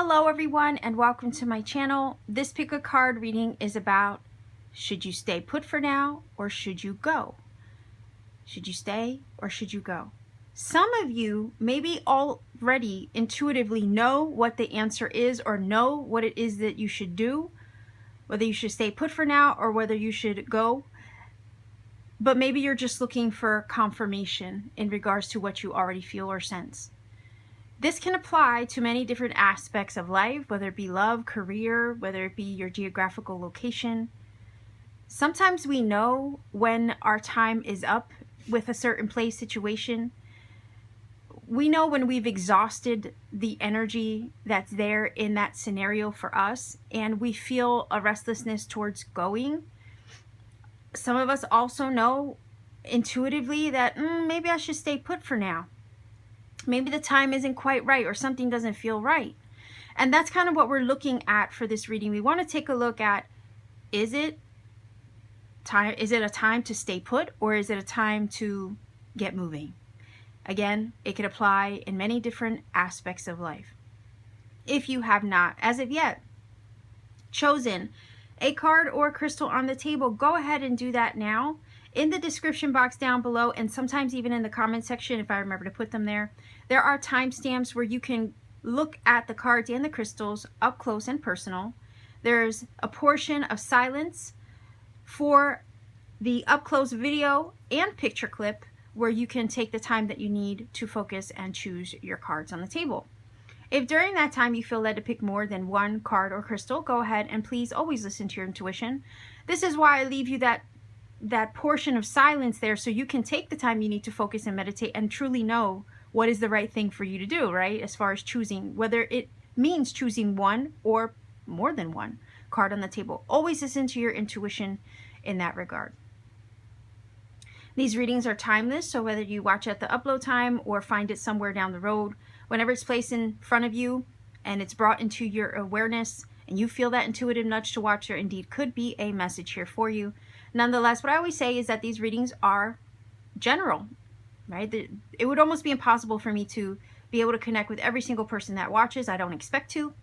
Hello everyone and welcome to my channel. This pick a card reading is about, should you stay put for now or should you go? Should you stay or should you go? Some of you maybe already intuitively know what the answer is or know what it is that you should do, whether you should stay put for now or whether you should go. But maybe you're just looking for confirmation in regards to what you already feel or sense. This can apply to many different aspects of life, whether it be love, career, whether it be your geographical location. Sometimes we know when our time is up with a certain place, situation. We know when we've exhausted the energy that's there in that scenario for us, and we feel a restlessness towards going. Some of us also know intuitively that maybe I should stay put for now. Maybe the time isn't quite right or something doesn't feel right. And that's kind of what we're looking at for this reading. We want to take a look at, is it a time to stay put or is it a time to get moving? Again, it could apply in many different aspects of life. If you have not, as of yet, chosen a card or a crystal on the table, go ahead and do that now. In the description box down below, and sometimes even in the comment section, if I remember to put them there are timestamps where you can look at the cards and the crystals up close and personal. There's a portion of silence for the up close video and picture clip where you can take the time that you need to focus and choose your cards on the table. If during that time you feel led to pick more than one card or crystal, go ahead and please always listen to your intuition. This is why I leave you that portion of silence there so you can take the time you need to focus and meditate and truly know what is the right thing for you to do, right? As far as choosing, whether it means choosing one or more than one card on the table. Always listen to your intuition in that regard. These readings are timeless, so whether you watch at the upload time or find it somewhere down the road, whenever it's placed in front of you and it's brought into your awareness and you feel that intuitive nudge to watch, there indeed could be a message here for you. Nonetheless, what I always say is that these readings are general, right? It would almost be impossible for me to be able to connect with every single person that watches. I don't expect to.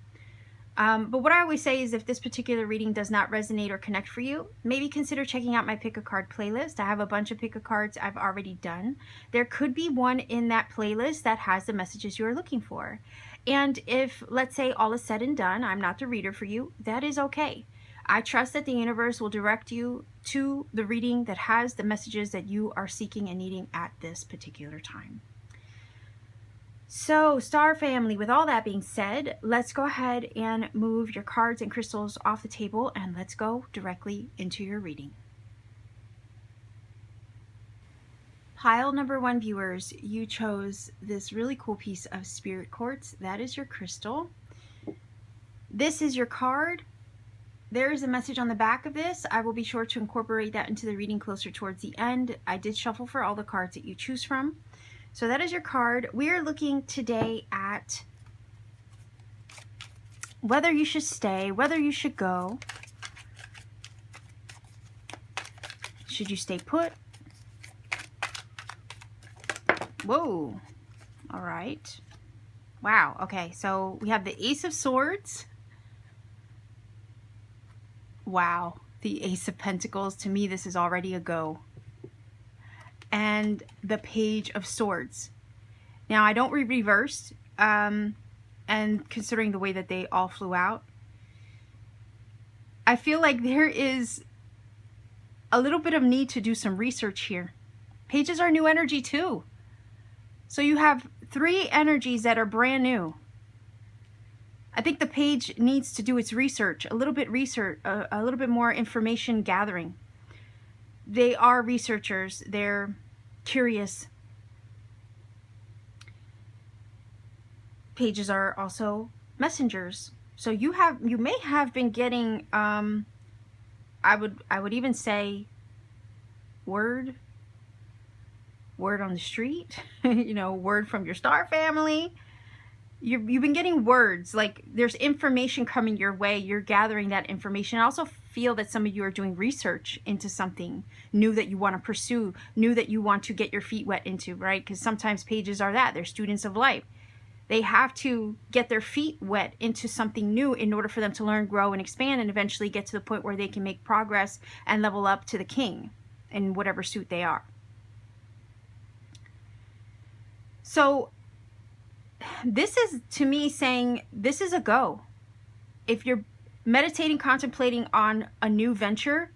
But what I always say is if this particular reading does not resonate or connect for you, maybe consider checking out my Pick a Card playlist. I have a bunch of Pick a Cards I've already done. There could be one in that playlist that has the messages you are looking for. And if, let's say, all is said and done, I'm not the reader for you, that is okay. I trust that the universe will direct you to the reading that has the messages that you are seeking and needing at this particular time. So, Star Family, with all that being said, let's go ahead and move your cards and crystals off the table and let's go directly into your reading. Pile number 1 viewers, you chose this really cool piece of Spirit Quartz. That is your crystal. This is your card. There is a message on the back of this. I will be sure to incorporate that into the reading closer towards the end. I did shuffle for all the cards that you choose from. So that is your card. We are looking today at whether you should stay, whether you should go. Should you stay put? Whoa. All right. Wow. Okay. So we have the Ace of Swords. Wow, the Ace of Pentacles. To me, this is already a go. And the Page of Swords. Now, I don't read reversed, and considering the way that they all flew out, I feel like there is a little bit of need to do some research here. Pages are new energy too. So you have 3 energies that are brand new. I think the page needs to do its research, a little bit more information gathering. They are researchers. They're curious. Pages are also messengers. So you may have been getting, I would even say, word on the street, you know, word from your star family. You've been getting words, like there's information coming your way. You're gathering that information. I also feel that some of you are doing research into something new that you want to pursue, new that you want to get your feet wet into, right? Because sometimes pages are that. They're students of life. They have to get their feet wet into something new in order for them to learn, grow, and expand, and eventually get to the point where they can make progress and level up to the king in whatever suit they are. So this is, to me, saying this is a go. If you're meditating, contemplating on a new venture,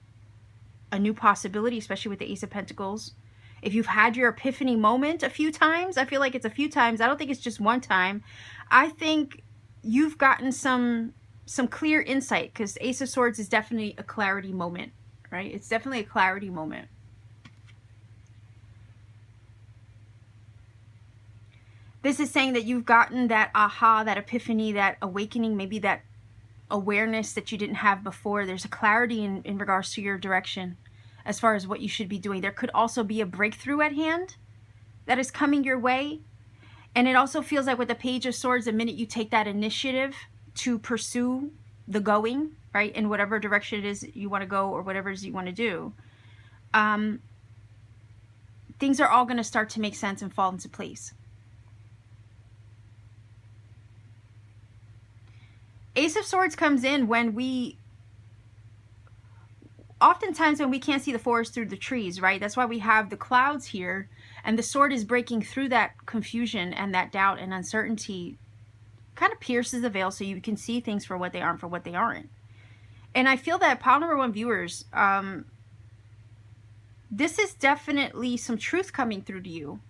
a new possibility, especially with the Ace of Pentacles, if you've had your epiphany moment a few times, I feel like it's a few times. I don't think it's just one time. I think you've gotten some clear insight, because Ace of Swords is definitely a clarity moment, right? It's definitely a clarity moment. This is saying that you've gotten that aha, that epiphany, that awakening, maybe that awareness that you didn't have before. There's a clarity in regards to your direction as far as what you should be doing. There could also be a breakthrough at hand that is coming your way. And it also feels like with the Page of Swords, the minute you take that initiative to pursue the going, right, in whatever direction it is you want to go or whatever it is you want to do, things are all going to start to make sense and fall into place. Ace of Swords comes in when oftentimes when we can't see the forest through the trees, right? That's why we have the clouds here, and the sword is breaking through that confusion and that doubt and uncertainty, kind of pierces the veil so you can see things for what they are and for what they aren't. And I feel that pile number 1 viewers, this is definitely some truth coming through to you.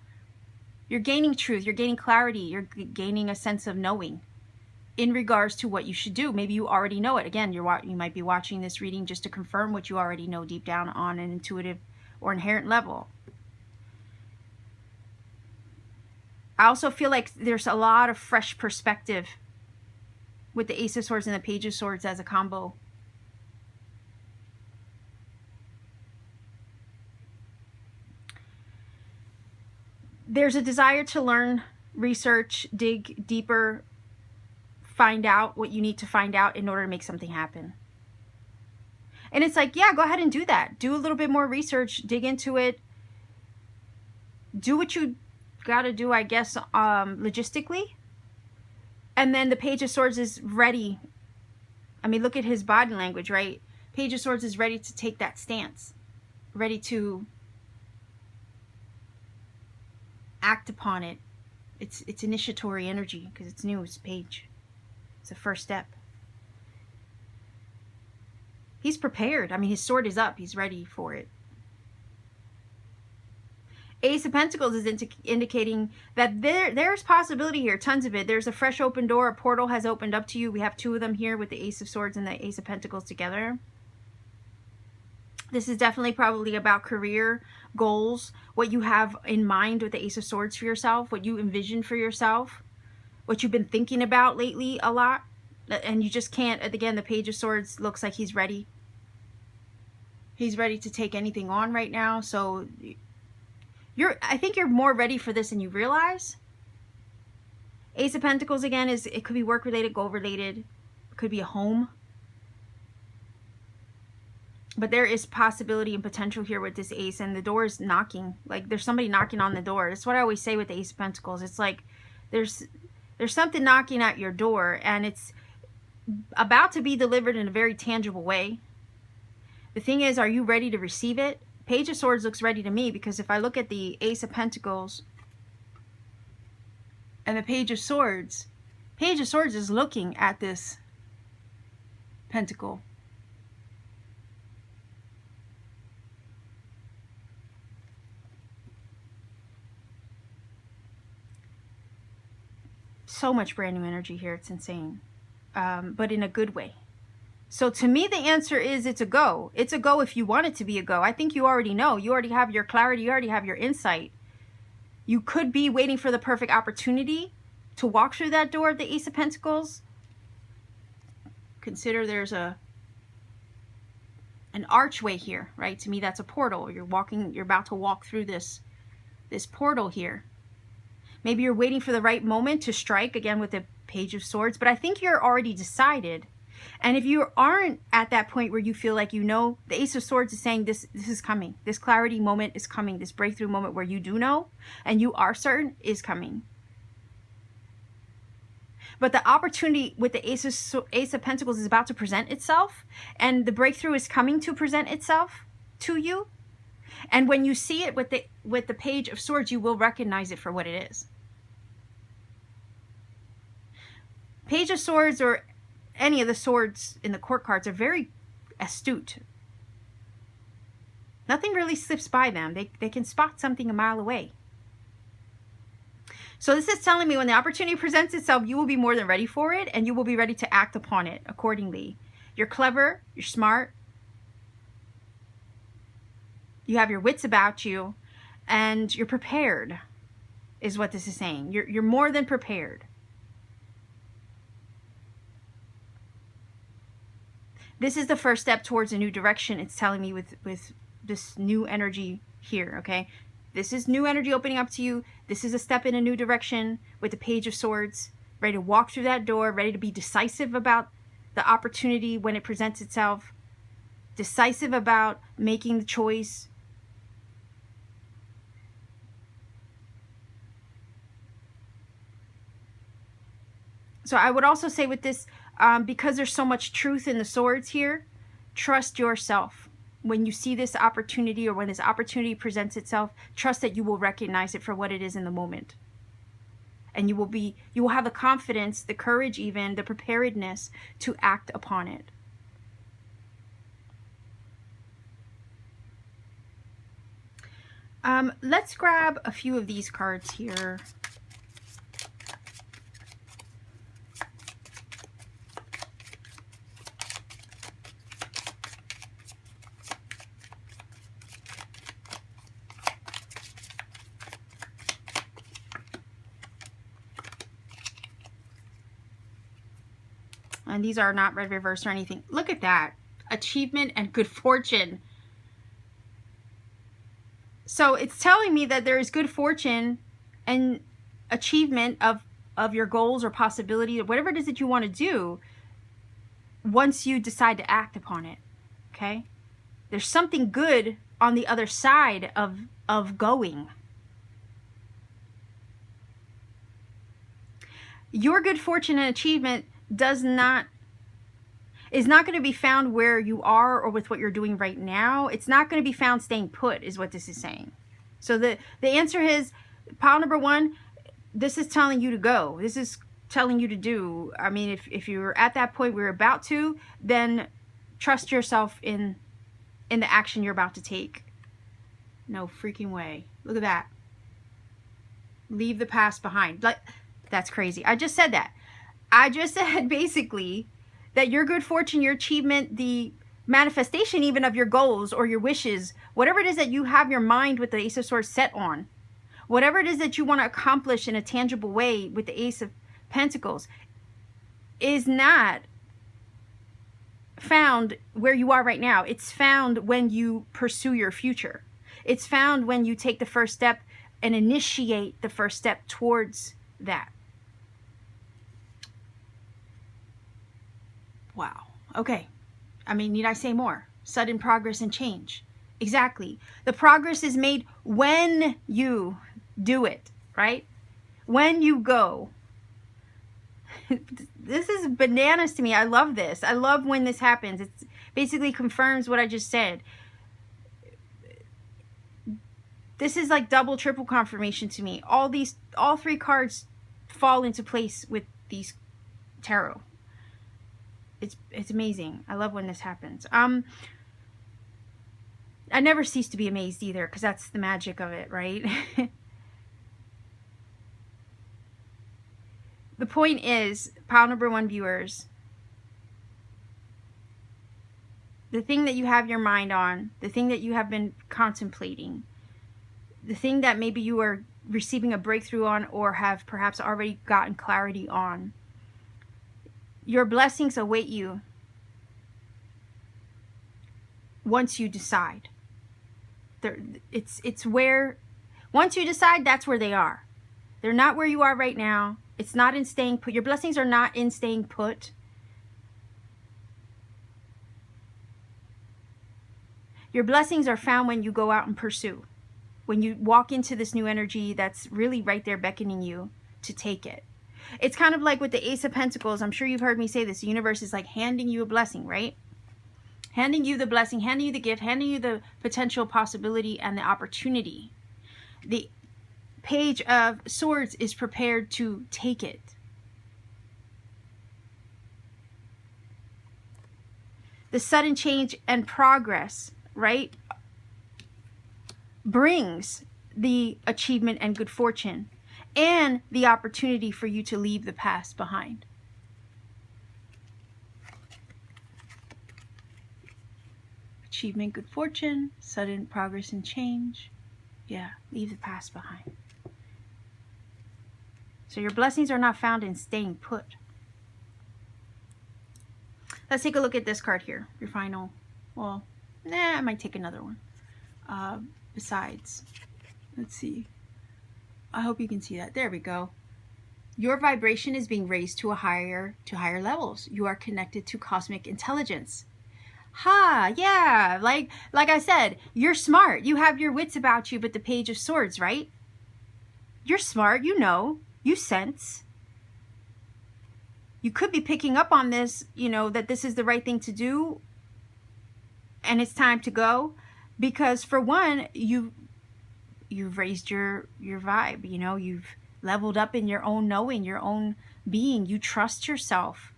You're gaining truth, you're gaining clarity, you're gaining a sense of knowing in regards to what you should do. Maybe you already know it. Again, you might be watching this reading just to confirm what you already know deep down on an intuitive or inherent level. I also feel like there's a lot of fresh perspective with the Ace of Swords and the Page of Swords as a combo. There's a desire to learn, research, dig deeper, find out what you need to find out in order to make something happen. And it's like, yeah, go ahead and do that. Do a little bit more research, dig into it. Do what you got to do, I guess, logistically. And then the Page of Swords is ready. I mean, look at his body language, right? Page of Swords is ready to take that stance, ready to act upon it. It's initiatory energy because it's new, it's a page. It's the first step. He's prepared. I mean, his sword is up. He's ready for it. Ace of Pentacles is indicating that there's possibility here. Tons of it. There's a fresh open door. A portal has opened up to you. We have 2 of them here with the Ace of Swords and the Ace of Pentacles together. This is definitely probably about career goals, what you have in mind with the Ace of Swords for yourself, what you envision for yourself, what you've been thinking about lately a lot, and you just can't. Again, the Page of Swords looks like he's ready. He's ready to take anything on right now. So I think you're more ready for this than you realize. Ace of Pentacles, again, it could be work-related, goal-related. It could be a home. But there is possibility and potential here with this ace, and the door is knocking. Like, there's somebody knocking on the door. That's what I always say with the Ace of Pentacles. It's like there's something knocking at your door, and it's about to be delivered in a very tangible way. The thing is, are you ready to receive it? Page of Swords looks ready to me, because if I look at the Ace of Pentacles and the Page of Swords is looking at this pentacle. So much brand new energy here. It's insane. But in a good way. So to me, the answer is it's a go. It's a go if you want it to be a go. I think you already know. You already have your clarity. You already have your insight. You could be waiting for the perfect opportunity to walk through that door of the Ace of Pentacles. Consider there's an archway here, right? To me, that's a portal. You're about to walk through this portal here. Maybe you're waiting for the right moment to strike, again with the Page of Swords, but I think you're already decided. And if you aren't at that point where you feel like you know, the Ace of Swords is saying this is coming. This clarity moment is coming. This breakthrough moment where you do know and you are certain is coming. But the opportunity with the Ace of Pentacles is about to present itself, and the breakthrough is coming to present itself to you. And when you see it with the Page of Swords, you will recognize it for what it is. Page of Swords, or any of the swords in the court cards, are very astute. Nothing really slips by them. They can spot something a mile away. So this is telling me when the opportunity presents itself, you will be more than ready for it, and you will be ready to act upon it accordingly. You're clever, you're smart, you have your wits about you, and you're prepared, is what this is saying. You're more than prepared. This is the first step towards a new direction, it's telling me with this new energy here, okay? This is new energy opening up to you. This is a step in a new direction with the Page of Swords, ready to walk through that door, ready to be decisive about the opportunity when it presents itself, decisive about making the choice. So I would also say with this, because there's so much truth in the swords here, trust yourself. When you see this opportunity, or when this opportunity presents itself, trust that you will recognize it for what it is in the moment. And you will have the confidence, the courage even, the preparedness to act upon it. Let's grab a few of these cards here. And these are not red reverse or anything. Look at that. Achievement and good fortune. So it's telling me that there is good fortune and achievement of your goals or possibility, or whatever it is that you want to do, once you decide to act upon it. Okay? There's something good on the other side of going. Your good fortune and achievement is not going to be found where you are or with what you're doing right now. It's not going to be found staying put, is what this is saying. So the answer is, pile number one, this is telling you to go. This is telling you to do. I mean, if you're at that point where you're about to, then trust yourself in the action you're about to take. No freaking way. Look at that. Leave the past behind. Like, that's crazy. I just said that. I just said basically that your good fortune, your achievement, the manifestation even of your goals or your wishes, whatever it is that you have your mind with the Ace of Swords set on, whatever it is that you want to accomplish in a tangible way with the Ace of Pentacles, is not found where you are right now. It's found when you pursue your future. It's found when you take the first step and initiate the first step towards that. Wow. Okay. I mean, need I say more? Sudden progress and change. Exactly. The progress is made when you do it, right? When you go. This is bananas to me. I love this. I love when this happens. It basically confirms what I just said. This is like double, triple confirmation to me. All three cards fall into place with these tarot. It's amazing. I love when this happens. I never cease to be amazed either, because that's the magic of it, right? The point is, pile number one viewers, the thing that you have your mind on, the thing that you have been contemplating, the thing that maybe you are receiving a breakthrough on or have perhaps already gotten clarity on, your blessings await you once you decide. It's where, once you decide, that's where they are. They're not where you are right now. It's not in staying put. Your blessings are not in staying put. Your blessings are found when you go out and pursue. When you walk into this new energy that's really right there beckoning you to take it. It's kind of like with the Ace of Pentacles. I'm sure you've heard me say this. The universe is like handing you a blessing, right? Handing you the blessing, handing you the gift, handing you the potential possibility and the opportunity. The Page of Swords is prepared to take it. The sudden change and progress, right, brings the achievement and good fortune and the opportunity for you to leave the past behind. Achievement, good fortune, sudden progress and change. Yeah, leave the past behind. So your blessings are not found in staying put. Let's take a look at this card here. Your final. Well, I might take another one. Besides, let's see. I hope you can see that. There we go. Your vibration is being raised to higher levels. You are connected to cosmic intelligence. Yeah. Like I said, you're smart. You have your wits about you, but the Page of Swords, right? You're smart. You know. You sense. You could be picking up on this, you know, that this is the right thing to do and it's time to go, because for one, you've raised your vibe, you know, you've leveled up in your own knowing, your own being. You trust yourself.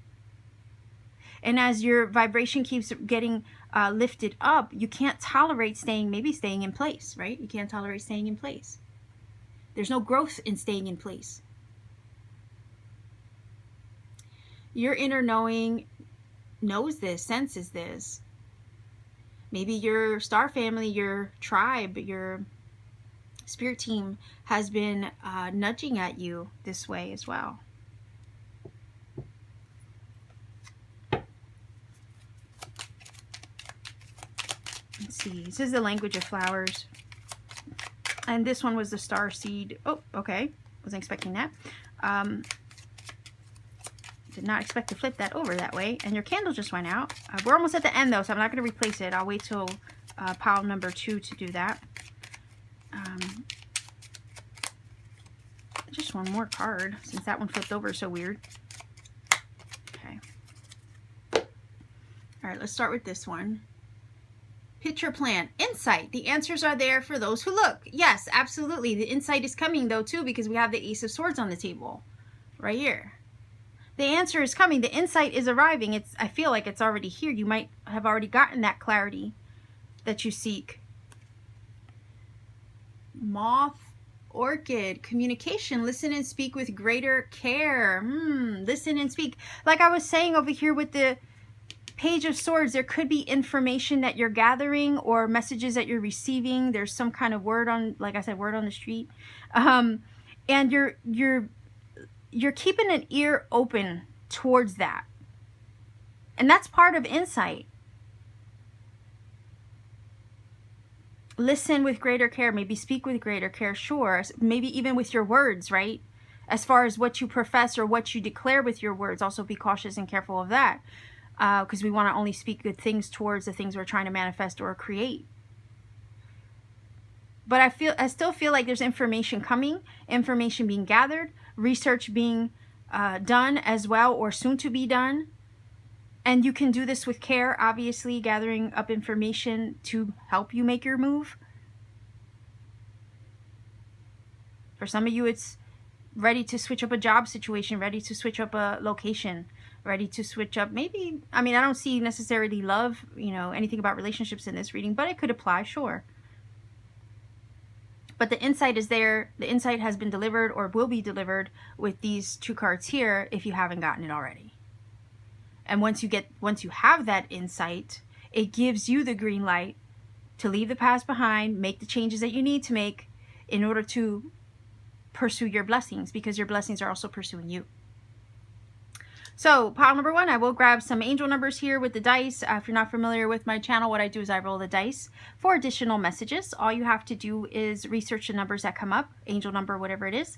And as your vibration keeps getting lifted up, you can't tolerate staying in place, right? You can't tolerate staying in place. There's no growth in staying in place. Your inner knowing knows this, senses this. Maybe your star family, your tribe, your spirit team has been nudging at you this way as well. Let's see. This is the language of flowers. And this one was the star seed. Oh, okay. Wasn't expecting that. Did not expect to flip that over that way. And your candle just went out. We're almost at the end though, so I'm not going to replace it. I'll wait till pile number 2 to do that. Just one more card, since that one flipped over so weird. Okay. All right, let's start with this one. Picture plan. Insight. The answers are there for those who look. Yes, absolutely. The insight is coming though too, because we have the Ace of Swords on the table right here. The answer is coming. The insight is arriving. I feel like it's already here. You might have already gotten that clarity that you seek. Moth, orchid, communication. Listen and speak with greater care. Listen and speak. Like I was saying over here with the Page of Swords, there could be information that you're gathering or messages that you're receiving. There's some kind of word on, like I said, word on the street. And you're keeping an ear open towards that. And that's part of insight. Listen with greater care. Maybe speak with greater care, sure. Maybe even with your words, right? As far as what you profess or what you declare with your words, also be cautious and careful of that. Because we want to only speak good things towards the things we're trying to manifest or create. But I still feel like there's information coming, information being gathered, research being done as well, or soon to be done. And you can do this with care, obviously, gathering up information to help you make your move. For some of you, it's ready to switch up a job situation, ready to switch up a location, ready to switch up maybe, I mean, I don't see necessarily love, you know, anything about relationships in this reading, but it could apply, sure. But the insight is there. The insight has been delivered or will be delivered with these 2 cards here if you haven't gotten it already. And once you have that insight, it gives you the green light to leave the past behind, make the changes that you need to make in order to pursue your blessings, because your blessings are also pursuing you. So pile number 1, I will grab some angel numbers here with the dice. If you're not familiar with my channel, what I do is I roll the dice for additional messages. All you have to do is research the numbers that come up, angel number, whatever it is.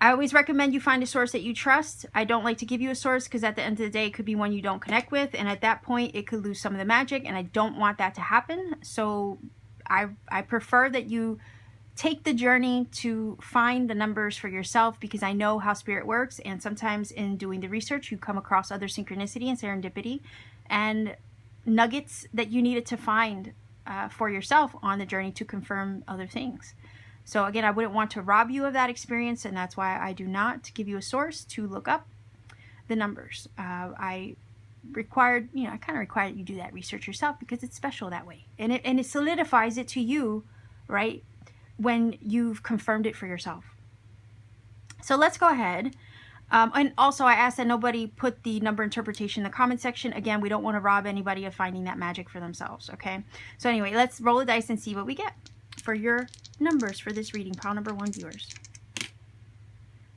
I always recommend you find a source that you trust. I don't like to give you a source because at the end of the day, it could be one you don't connect with. And at that point, it could lose some of the magic. And I don't want that to happen. So I prefer that you take the journey to find the numbers for yourself, because I know how spirit works, and sometimes in doing the research you come across other synchronicity and serendipity and nuggets that you needed to find for yourself on the journey to confirm other things. So again, I wouldn't want to rob you of that experience, and that's why I do not give you a source to look up the numbers. I kind of require that you do that research yourself, because it's special that way, and it solidifies it to you, right, when you've confirmed it for yourself. So let's go ahead. And also I ask that nobody put the number interpretation in the comment section. Again, we don't want to rob anybody of finding that magic for themselves, okay? So anyway, let's roll the dice and see what we get for your numbers for this reading, pile number 1 viewers.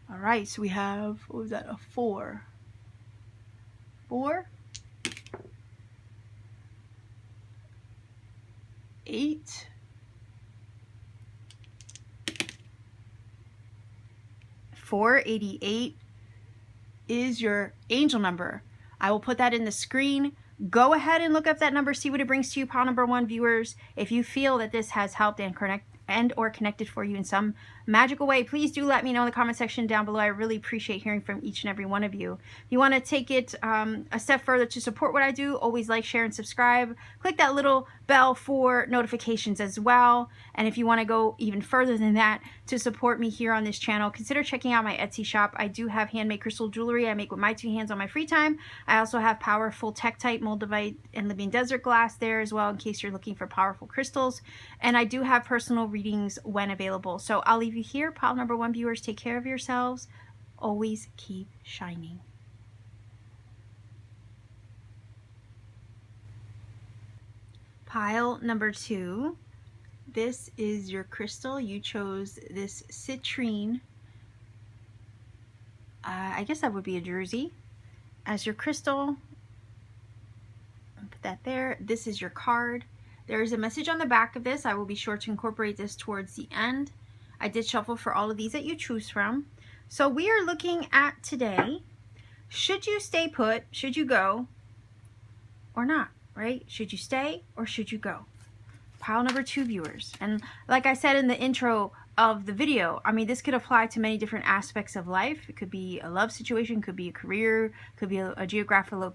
All right, so we have, what was that, a 4. 4, 8, 488 is your angel number. I will put that in the screen. Go ahead and look up that number, see what it brings to you, pile number 1 viewers. If you feel that this has helped and or connected for you in some magical way, please do let me know in the comment section down below. I really appreciate hearing from each and every one of you. If you want to take it a step further to support what I do, always like, share, and subscribe. Click that little bell for notifications as well. And if you want to go even further than that to support me here on this channel, consider checking out my Etsy shop. I do have handmade crystal jewelry I make with my 2 hands on my free time. I also have powerful Tektite, Moldavite, and Living Desert glass there as well, in case you're looking for powerful crystals. And I do have personal readings when available. So I'll leave you here, pile number 1 viewers. Take care of yourselves. Always keep shining. Pile number 2. This is your crystal. You chose this citrine. I guess that would be a jersey as your crystal. Put that there. This is your card. There is a message on the back of this. I will be sure to incorporate this towards the end. I did shuffle for all of these that you choose from. So we are looking at today, should you stay put, should you go, or not, right? Should you stay or should you go? Pile number 2 viewers. And like I said in the intro of the video, I mean, this could apply to many different aspects of life. It could be a love situation, could be a career, could be a geographical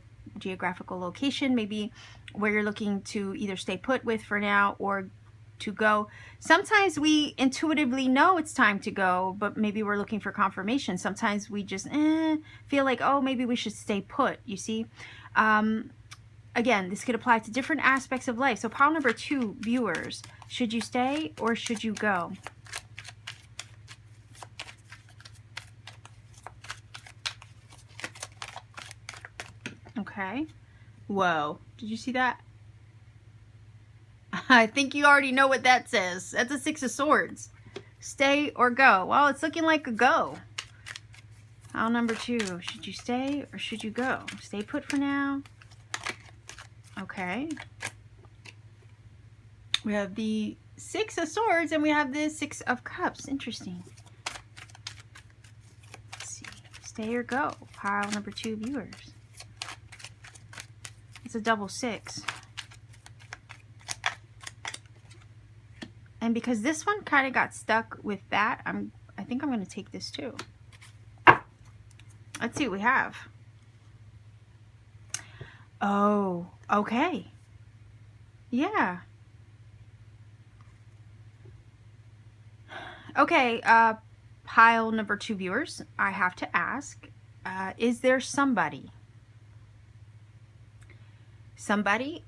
location, maybe where you're looking to either stay put with for now or to go. Sometimes we intuitively know it's time to go, but maybe we're looking for confirmation. Sometimes we just feel like, oh, maybe we should stay put, you see. Again, this could apply to different aspects of life. So pile number 2 viewers, should you stay or should you go? Okay. Whoa. Did you see that? I think you already know what that says. That's a 6 of Swords. Stay or go? Well, it's looking like a go. Pile number 2. Should you stay or should you go? Stay put for now. Okay. We have the 6 of Swords and we have the 6 of Cups. Interesting. Let's see. Stay or go? Pile number 2 viewers. It's a double 6. And because this one kind of got stuck with that, I think I'm going to take this too. Let's see what we have. Oh, okay. Yeah. Okay, pile number 2 viewers, I have to ask, is there somebody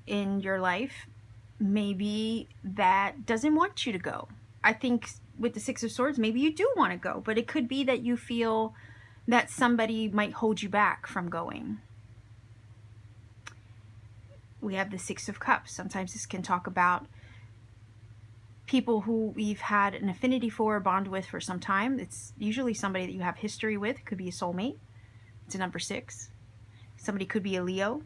in your life maybe that doesn't want you to go? I think with the 6 of Swords, maybe you do want to go, but it could be that you feel that somebody might hold you back from going. We have the 6 of Cups. Sometimes this can talk about people who we've had an affinity for, bond with for some time. It's usually somebody that you have history with. It could be a soulmate. It's a number 6. Somebody could be a Leo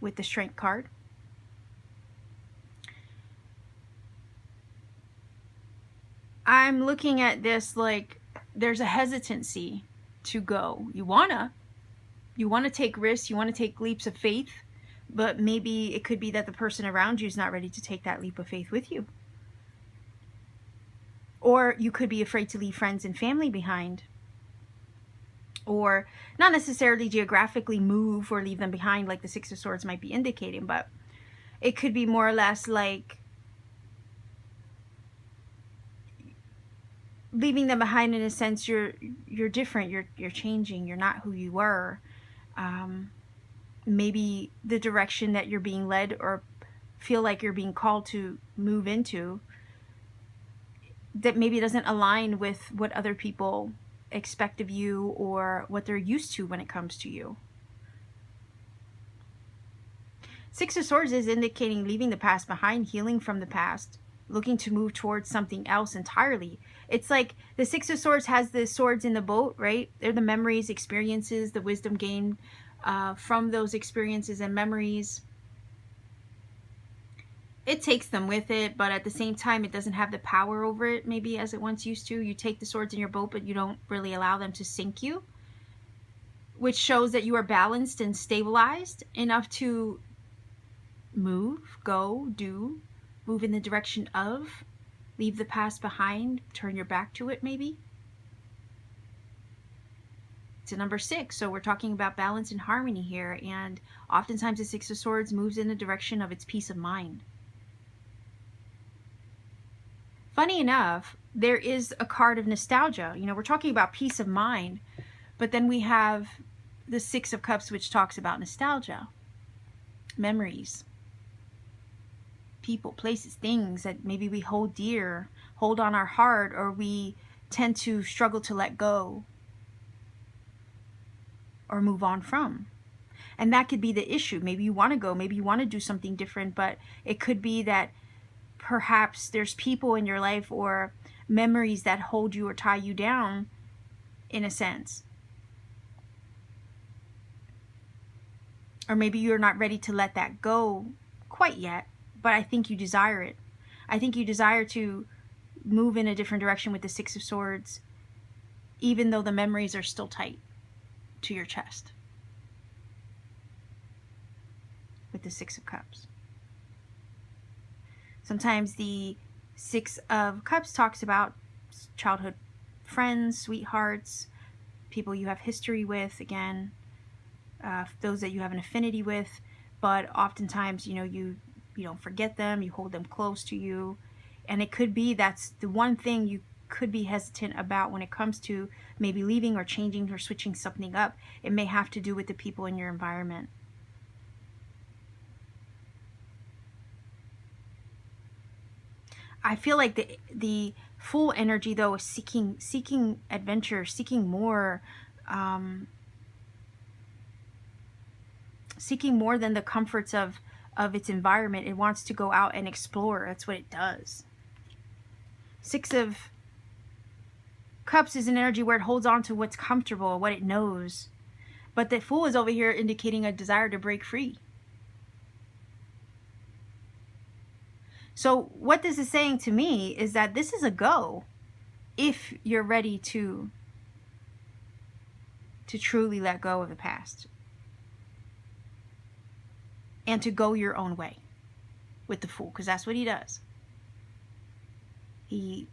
with the Strength card. I'm looking at this like there's a hesitancy to go. You wanna take risks, you wanna take leaps of faith, but maybe it could be that the person around you is not ready to take that leap of faith with you. Or you could be afraid to leave friends and family behind. Or not necessarily geographically move or leave them behind like the Six of Swords might be indicating, but it could be more or less like leaving them behind in a sense. You're different, you're changing, you're not who you were. Maybe the direction that you're being led or feel like you're being called to move into, that maybe doesn't align with what other people expect of you or what they're used to when it comes to you. Six of Swords is indicating leaving the past behind, healing from the past, looking to move towards something else entirely. It's like the Six of Swords has the swords in the boat, right? They're the memories, experiences, the wisdom gained from those experiences and memories. It takes them with it, but at the same time, it doesn't have the power over it maybe as it once used to. You take the swords in your boat, but you don't really allow them to sink you, which shows that you are balanced and stabilized enough to move, go, do, move in the direction of, leave the past behind, turn your back to it maybe. It's a number 6, so we're talking about balance and harmony here, and oftentimes the Six of Swords moves in the direction of its peace of mind. Funny enough, there is a card of nostalgia. You know, we're talking about peace of mind, but then we have the Six of Cups, which talks about nostalgia, memories, people, places, things that maybe we hold dear, hold on our heart, or we tend to struggle to let go or move on from. And that could be the issue. Maybe you want to go, maybe you want to do something different, but it could be that perhaps there's people in your life or memories that hold you or tie you down in a sense. Or maybe you're not ready to let that go quite yet, but I think you desire it. I think you desire to move in a different direction with the Six of Swords, even though the memories are still tight to your chest with the Six of Cups. Sometimes the Six of Cups talks about childhood friends, sweethearts, people you have history with, again, those that you have an affinity with, but oftentimes, you know, you don't forget them, you hold them close to you, and it could be that's the one thing you could be hesitant about when it comes to maybe leaving or changing or switching something up. It may have to do with the people in your environment. I feel like the Fool energy though is seeking adventure, seeking more, seeking more than the comforts of its environment. It wants to go out and explore. That's what it does. Six of Cups is an energy where it holds on to what's comfortable, what it knows. But the Fool is over here indicating a desire to break free. So what this is saying to me is that this is a go if you're ready to truly let go of the past and to go your own way with the Fool, because that's what he does. He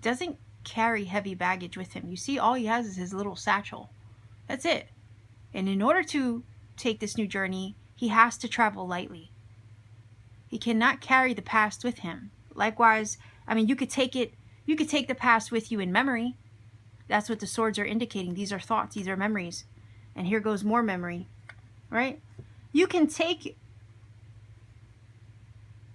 doesn't carry heavy baggage with him. You see, all he has is his little satchel. That's it. And in order to take this new journey, he has to travel lightly. He cannot carry the past with him. Likewise, I mean, you could take the past with you in memory. That's what the swords are indicating. These are thoughts, these are memories. And here goes more memory, right? You can take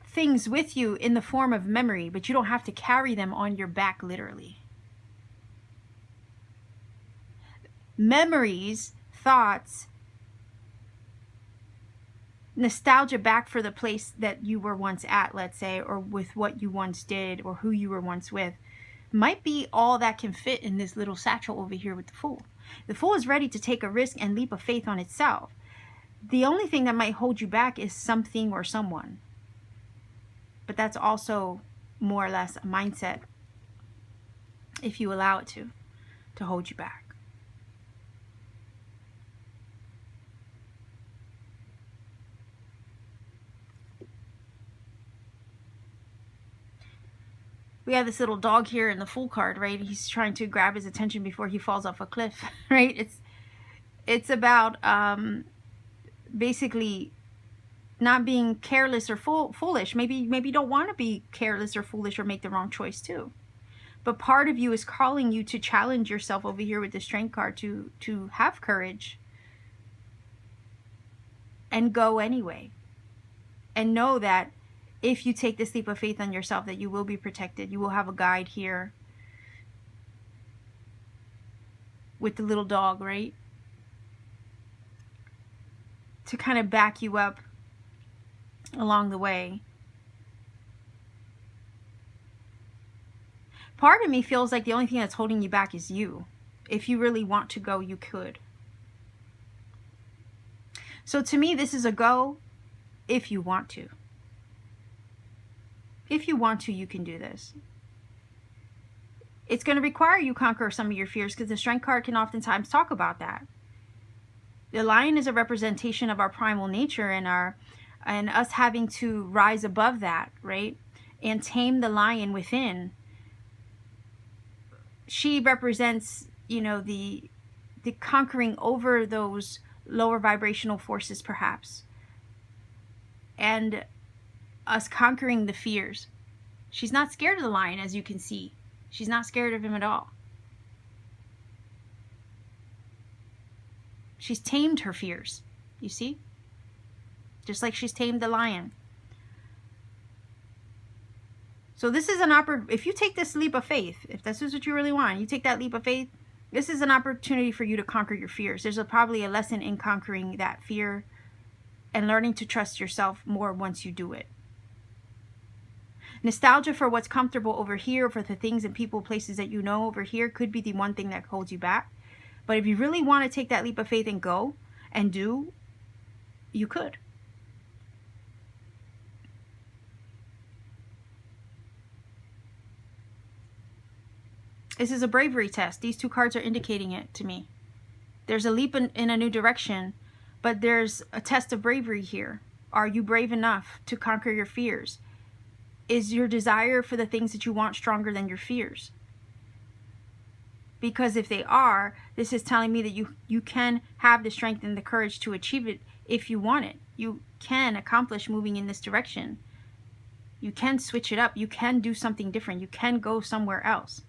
things with you in the form of memory, but you don't have to carry them on your back literally. Memories, thoughts, nostalgia back for the place that you were once at, let's say, or with what you once did or who you were once with, might be all that can fit in this little satchel over here with the Fool. The Fool is ready to take a risk and leap of faith on itself. The only thing that might hold you back is something or someone. But that's also more or less a mindset, if you allow it to hold you back. we have this little dog here in the Fool card, right? He's trying to grab his attention before he falls off a cliff, right? It's about basically not being careless or foolish. Maybe you don't want to be careless or foolish or make the wrong choice too. But part of you is calling you to challenge yourself over here with the Strength card to have courage and go anyway. And know that if you take this leap of faith on yourself, that you will be protected. You will have a guide here with the little dog, right? To kind of back you up along the way. Part of me feels like the only thing that's holding you back is you. If you really want to go, you could. So to me, this is a go if you want to. If you want to, you can do this. It's going to require you conquer some of your fears, because the Strength card can oftentimes talk about that. The lion is a representation of our primal nature and us having to rise above that, right? And tame the lion within. She represents, you know, the conquering over those lower vibrational forces, perhaps. And us conquering the fears. She's not scared of the lion, as you can see. She's not scared of him at all. She's tamed her fears, you see? Just like she's tamed the lion. So this is an if you take this leap of faith, if this is what you really want, you take that leap of faith, this is an opportunity for you to conquer your fears. There's probably a lesson in conquering that fear and learning to trust yourself more once you do it. Nostalgia for what's comfortable over here, for the things and people, places that you know over here, could be the one thing that holds you back. But if you really want to take that leap of faith and go and do, you could. This is a bravery test. These two cards are indicating it to me. There's a leap in a new direction, but there's a test of bravery here. Are you brave enough to conquer your fears? Is your desire for the things that you want stronger than your fears? Because if they are, this is telling me that you can have the strength and the courage to achieve it if you want it. You can accomplish moving in this direction. You can switch it up. You can do something different. You can go somewhere else.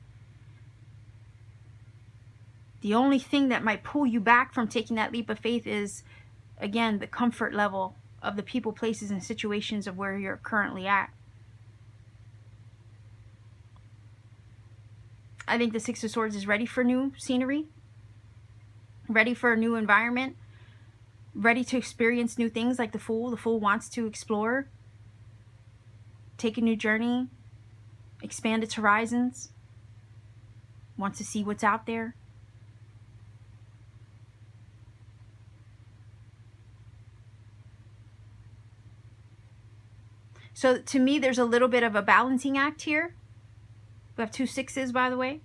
The only thing that might pull you back from taking that leap of faith is, again, the comfort level of the people, places, and situations of where you're currently at. I think the Six of Swords is ready for new scenery, ready for a new environment, ready to experience new things like the Fool. The Fool wants to explore, take a new journey, expand its horizons, wants to see what's out there. So to me, there's a little bit of a balancing act here. We have two sixes, by the way.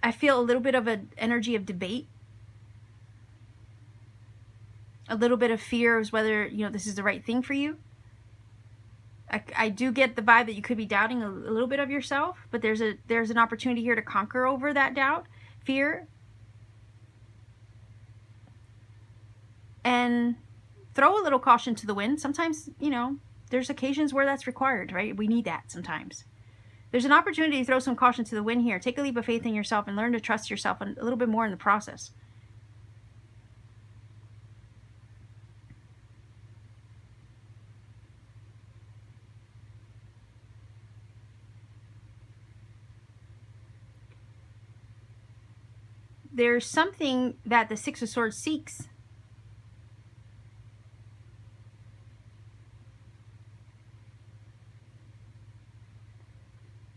I feel a little bit of an energy of debate. A little bit of fear as whether, you know, this is the right thing for you. I do get the vibe that you could be doubting a little bit of yourself, but there's an opportunity here to conquer over that doubt, fear, and throw a little caution to the wind. Sometimes, you know, there's occasions where that's required, right? We need that sometimes. There's an opportunity to throw some caution to the wind here. Take a leap of faith in yourself and learn to trust yourself a little bit more in the process. There's something that the Six of Swords seeks.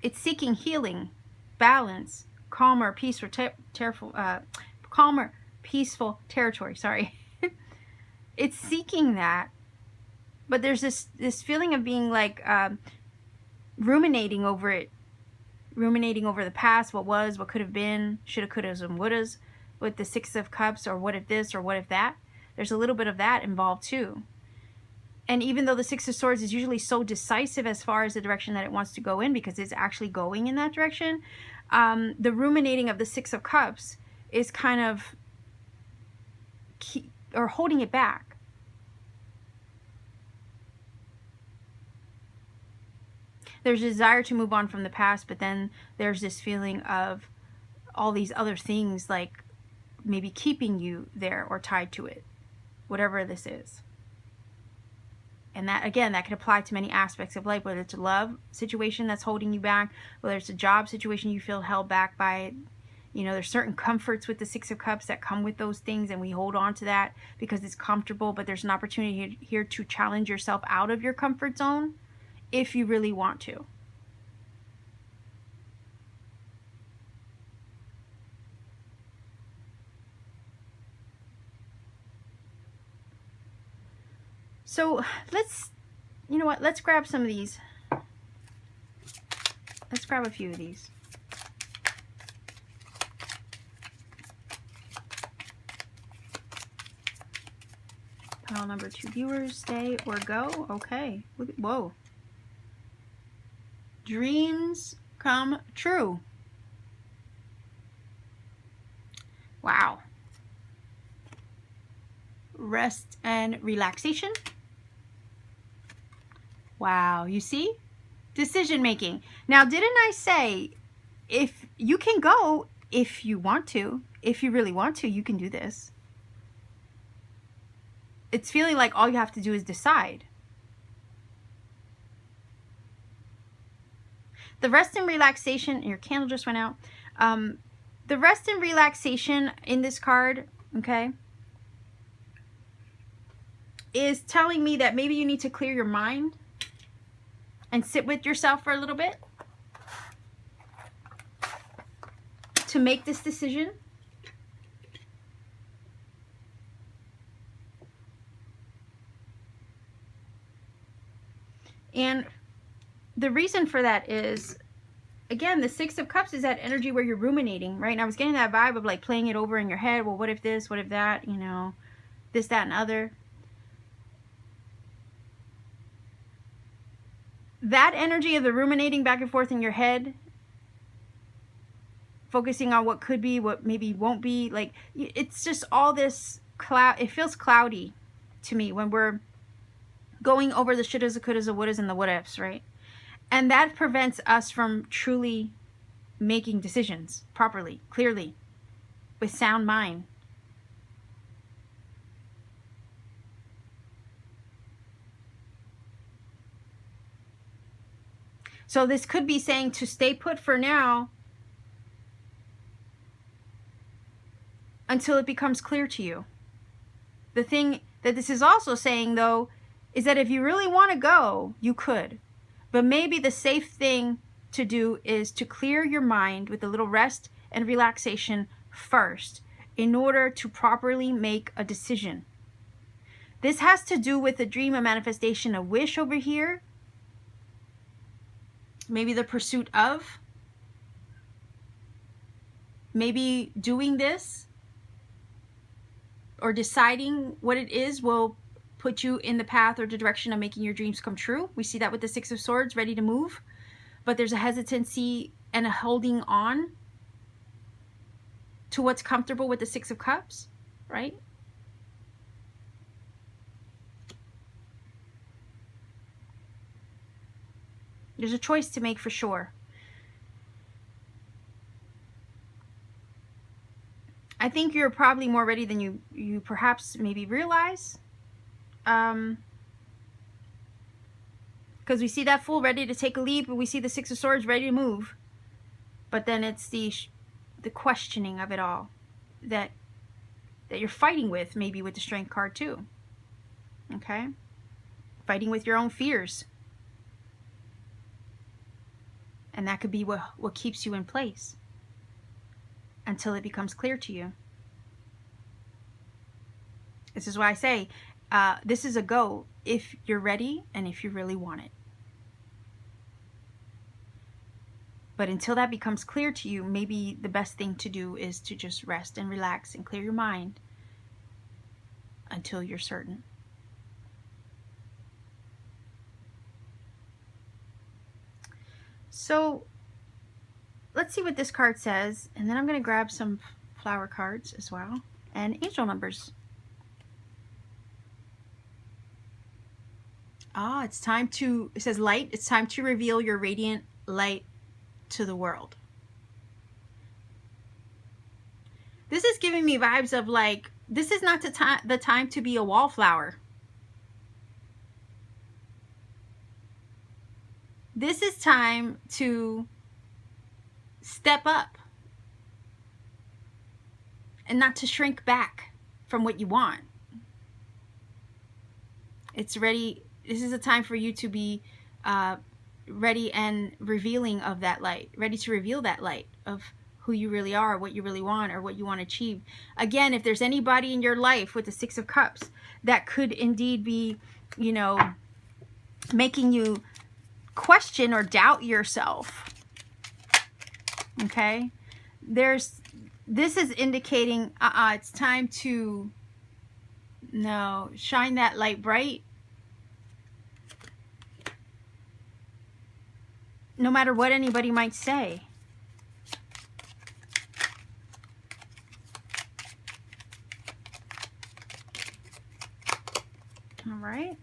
It's seeking healing, balance, calmer, peaceful territory. Sorry, it's seeking that, but there's this feeling of being like ruminating over it, ruminating over the past, what was, what could have been, shoulda, couldas, and wouldas, with the Six of Cups, or what if this, or what if that. There's a little bit of that involved too. And even though the Six of Swords is usually so decisive as far as the direction that it wants to go in, because it's actually going in that direction, the ruminating of the Six of Cups is kind of holding it back. There's a desire to move on from the past, but then there's this feeling of all these other things, like maybe keeping you there or tied to it, whatever this is. And that, again, that could apply to many aspects of life, whether it's a love situation that's holding you back, whether it's a job situation you feel held back by. You know, there's certain comforts with the Six of Cups that come with those things, and we hold on to that because it's comfortable, but there's an opportunity here to challenge yourself out of your comfort zone if you really want to. So let's, you know what, let's grab some of these. Let's grab a few of these. Pile number 2 viewers, stay or go. Okay. Whoa. Dreams come true. Wow. Rest and relaxation. Wow, you see? Decision making. Now, didn't I say if you can go if you want to, if you really want to, you can do this. It's feeling like all you have to do is decide. The rest and relaxation, your candle just went out. The rest and relaxation in this card, okay, is telling me that maybe you need to clear your mind and sit with yourself for a little bit to make this decision. And the reason for that is, again, the Six of Cups is that energy where you're ruminating, right? And I was getting that vibe of like playing it over in your head. Well, what if this? What if that? You know, this, that, and other. That energy of the ruminating back and forth in your head, focusing on what could be, what maybe won't be, like, it's just all this cloud. It feels cloudy to me when we're going over the shouldas, the couldas, the wouldas, and the what ifs, right? And that prevents us from truly making decisions properly, clearly, with sound mind. So this could be saying to stay put for now until it becomes clear to you. The thing that this is also saying, though, is that if you really want to go, you could. But maybe the safe thing to do is to clear your mind with a little rest and relaxation first in order to properly make a decision. This has to do with a dream, a manifestation, a wish over here. Maybe the pursuit of. Maybe doing this or deciding what it is will put you in the path or the direction of making your dreams come true. We see that with the Six of Swords, ready to move. But there's a hesitancy and a holding on to what's comfortable with the Six of Cups, right? There's a choice to make for sure. I think you're probably more ready than you perhaps maybe realize. Because we see that Fool ready to take a leap, and we see the Six of Swords ready to move. But then it's the questioning of it all that you're fighting with, maybe with the Strength card too. Okay? Fighting with your own fears. And that could be what keeps you in place until it becomes clear to you. This is why I say, this is a go if you're ready and if you really want it. But until that becomes clear to you, maybe the best thing to do is to just rest and relax and clear your mind until you're certain. So let's see what this card says, and then I'm going to grab some flower cards as well and angel numbers. Ah, it's time to, it says light, it's time to reveal your radiant light to the world. This is giving me vibes of like, this is not the time to be a wallflower. This is time to step up and not to shrink back from what you want. It's ready. This is a time for you to be ready and revealing of that light, ready to reveal that light of who you really are, what you really want, or what you want to achieve. Again, if there's anybody in your life with the Six of Cups that could indeed be, you know, making you question or doubt yourself, okay, this is indicating it's time to shine that light bright, no matter what anybody might say. All right.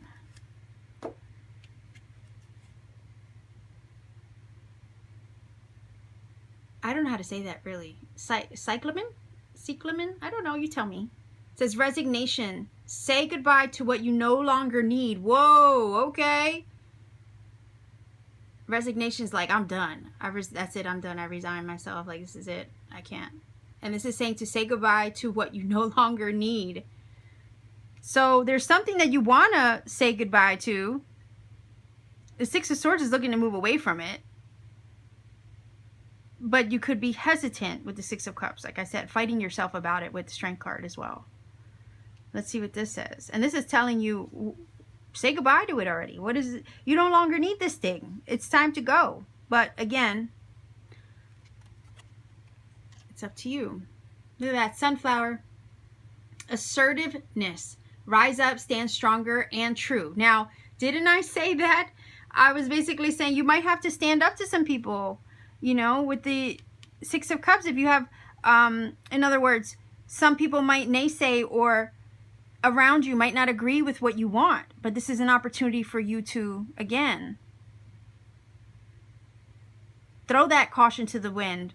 I don't know how to say that really. Cyclamen? I don't know. You tell me. It says resignation. Say goodbye to what you no longer need. Whoa, okay. Resignation is like, I'm done. That's it. I'm done. I resign myself. Like, this is it. I can't. And this is saying to say goodbye to what you no longer need. So there's something that you want to say goodbye to. The Six of Swords is looking to move away from it. But you could be hesitant with the Six of Cups. Like I said, fighting yourself about it with the Strength card as well. Let's see what this says. And this is telling you, say goodbye to it already. What is it? You no longer need this thing. It's time to go. But again, it's up to you. Look at that, sunflower. Assertiveness. Rise up, stand stronger and true. Now, didn't I say that? I was basically saying you might have to stand up to some people, you know, with the Six of Cups. If you have, in other words, some people might naysay or around you might not agree with what you want. But this is an opportunity for you to, again, throw that caution to the wind.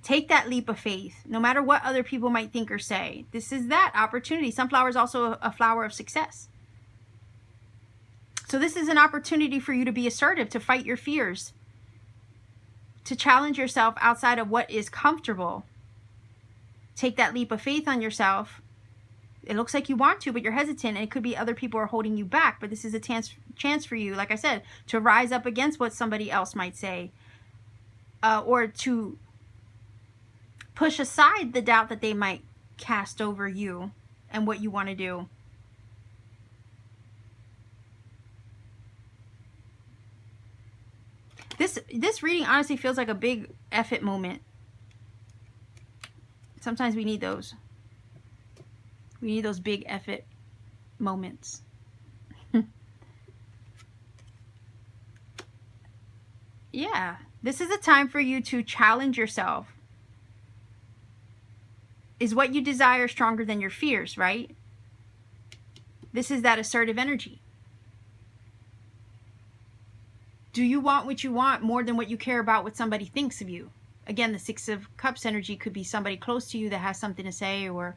Take that leap of faith, no matter what other people might think or say. This is that opportunity. Sunflower is also a flower of success. So this is an opportunity for you to be assertive, to fight your fears, to challenge yourself outside of what is comfortable. Take that leap of faith on yourself. It looks like you want to, but you're hesitant, and it could be other people are holding you back. But this is a chance for you, like I said, to rise up against what somebody else might say, or to push aside the doubt that they might cast over you and what you want to do. This reading honestly feels like a big F it moment. Sometimes we need those. We need those big F it moments. Yeah, this is a time for you to challenge yourself. Is what you desire stronger than your fears, right? This is that assertive energy. Do you want what you want more than what you care about what somebody thinks of you? Again, the Six of Cups energy could be somebody close to you that has something to say or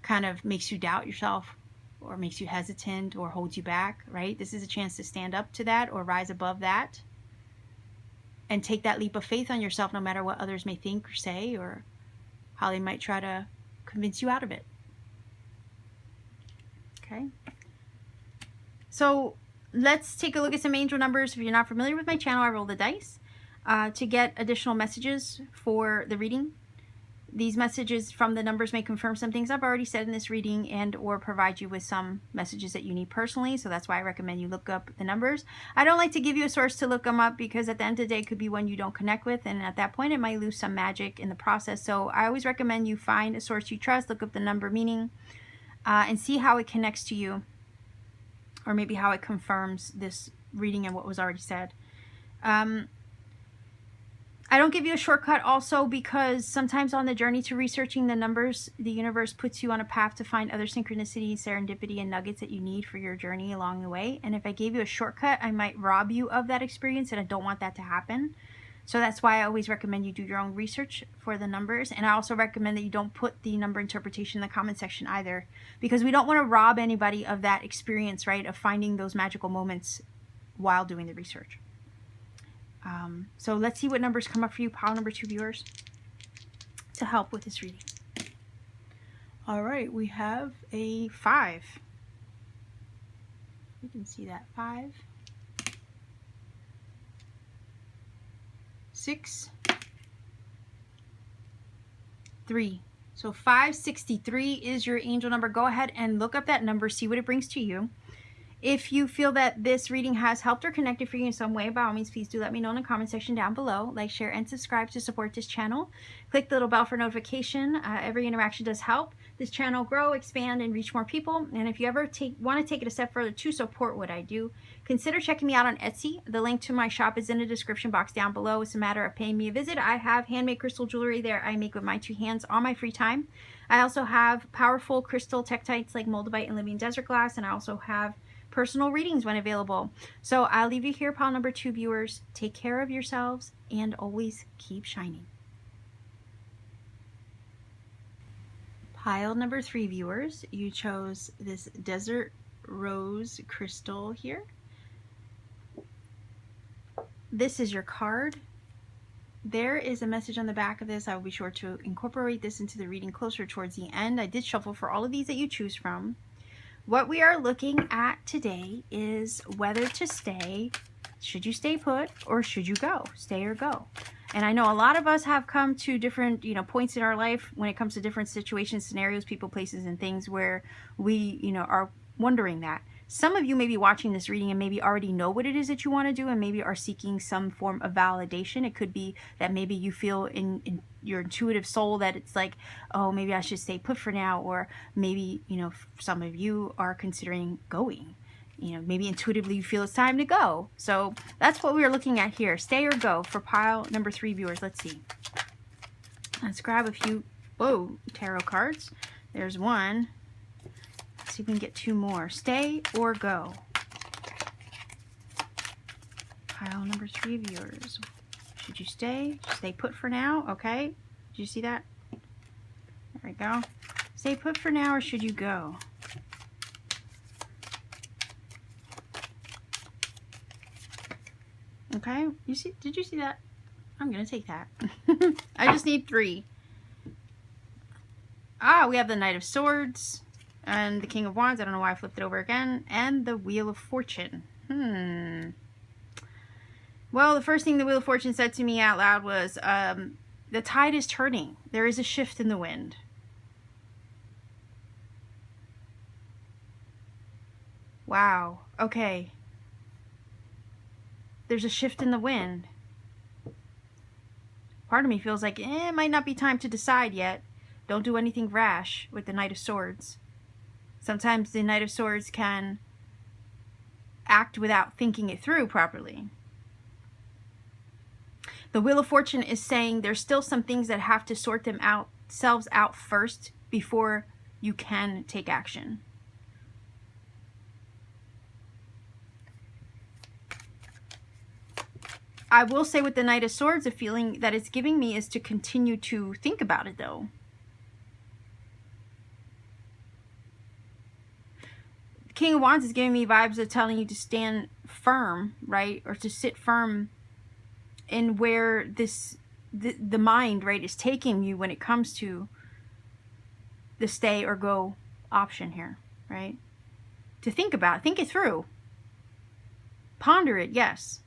kind of makes you doubt yourself or makes you hesitant or holds you back, right? This is a chance to stand up to that or rise above that and take that leap of faith on yourself, no matter what others may think or say or how they might try to convince you out of it. Okay. So let's take a look at some angel numbers. If you're not familiar with my channel, I roll the dice to get additional messages for the reading. These messages from the numbers may confirm some things I've already said in this reading and or provide you with some messages that you need personally. So that's why I recommend you look up the numbers. I don't like to give you a source to look them up because at the end of the day, it could be one you don't connect with. And at that point, it might lose some magic in the process. So I always recommend you find a source you trust, look up the number meaning, and see how it connects to you. Or maybe how it confirms this reading and what was already said. I don't give you a shortcut also because sometimes on the journey to researching the numbers, the universe puts you on a path to find other synchronicity, serendipity, and nuggets that you need for your journey along the way. And if I gave you a shortcut, I might rob you of that experience, and I don't want that to happen. So that's why I always recommend you do your own research for the numbers. And I also recommend that you don't put the number interpretation in the comment section either, because we don't want to rob anybody of that experience, right, of finding those magical moments while doing the research. So let's see what numbers come up for you, pile number 2 viewers, to help with this reading. All right, we have a 5. You can see that 5, 6, 3. So 563 is your angel number. Go ahead and look up that number, see what it brings to you. If you feel that this reading has helped or connected for you in some way, by all means, please do let me know in the comment section down below. Like, share, and subscribe to support this channel. Click the little bell for notification. Every interaction does help this channel grow, expand, and reach more people. And if you ever want to take it a step further to support what I do, consider checking me out on Etsy. The link to my shop is in the description box down below. It's a matter of paying me a visit. I have handmade crystal jewelry there I make with my 2 hands on my free time. I also have powerful crystal tektites like moldavite and living desert glass, and I also have personal readings when available. So I'll leave you here, pile number 2 viewers. Take care of yourselves and always keep shining. Pile number 3 viewers, you chose this desert rose crystal here. This is your card. There is a message on the back of this. I will be sure to incorporate this into the reading closer towards the end. I did shuffle for all of these that you choose from. What we are looking at today is whether to stay. Should you stay put or should you go? Stay or go. And I know a lot of us have come to different, points in our life when it comes to different situations, scenarios, people, places, and things where we, are wondering that. Some of you may be watching this reading and maybe already know what it is that you want to do and maybe are seeking some form of validation. It could be that maybe you feel in your intuitive soul that it's like, oh, maybe I should stay put for now. Or maybe, some of you are considering going. Maybe intuitively you feel it's time to go. So that's what we're looking at here. Stay or go for pile number 3 viewers. Let's see. Let's grab a few, tarot cards. There's one. Let's see if we can get 2 more. Stay or go. Pile number 3 viewers. Should you stay? Stay put for now? Okay. Did you see that? There we go. Stay put for now or should you go? Okay. Did you see that? I'm going to take that. I just need 3. We have the Knight of Swords. And the King of Wands, I don't know why I flipped it over again. And the Wheel of Fortune. Well, the first thing the Wheel of Fortune said to me out loud was, the tide is turning. There is a shift in the wind. Wow. Okay. There's a shift in the wind. Part of me feels like, it might not be time to decide yet. Don't do anything rash with the Knight of Swords. Sometimes the Knight of Swords can act without thinking it through properly. The Wheel of Fortune is saying there's still some things that have to sort themselves out first before you can take action. I will say with the Knight of Swords, the feeling that it's giving me is to continue to think about it though. King of Wands is giving me vibes of telling you to stand firm, right? Or to sit firm in where the mind, right, is taking you when it comes to the stay or go option here, right? To think about it, think it through. Ponder it, yes.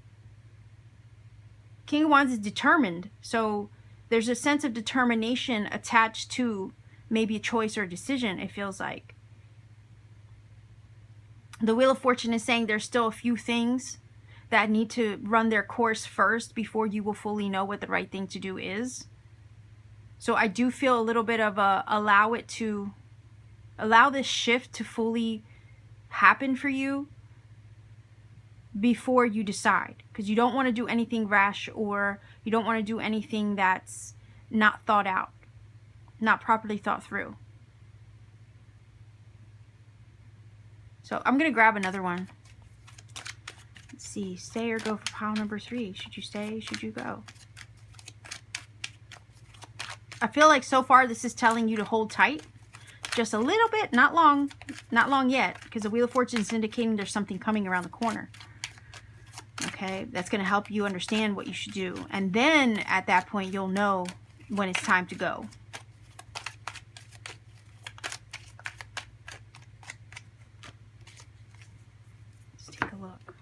King of Wands is determined, so there's a sense of determination attached to maybe a choice or a decision, it feels like. The Wheel of Fortune is saying there's still a few things that need to run their course first before you will fully know what the right thing to do is. So I do feel a little bit of allow this shift to fully happen for you. before you decide, because you don't want to do anything rash, or you don't want to do anything that's not thought out, not properly thought through. So I'm going to grab another one. Let's see. Stay or go for pile number 3. Should you stay? Should you go? I feel like so far this is telling you to hold tight. Just a little bit. Not long. Not long yet. Because the Wheel of Fortune is indicating there's something coming around the corner. Okay? That's going to help you understand what you should do. And then at that point you'll know when it's time to go. Let's take a look.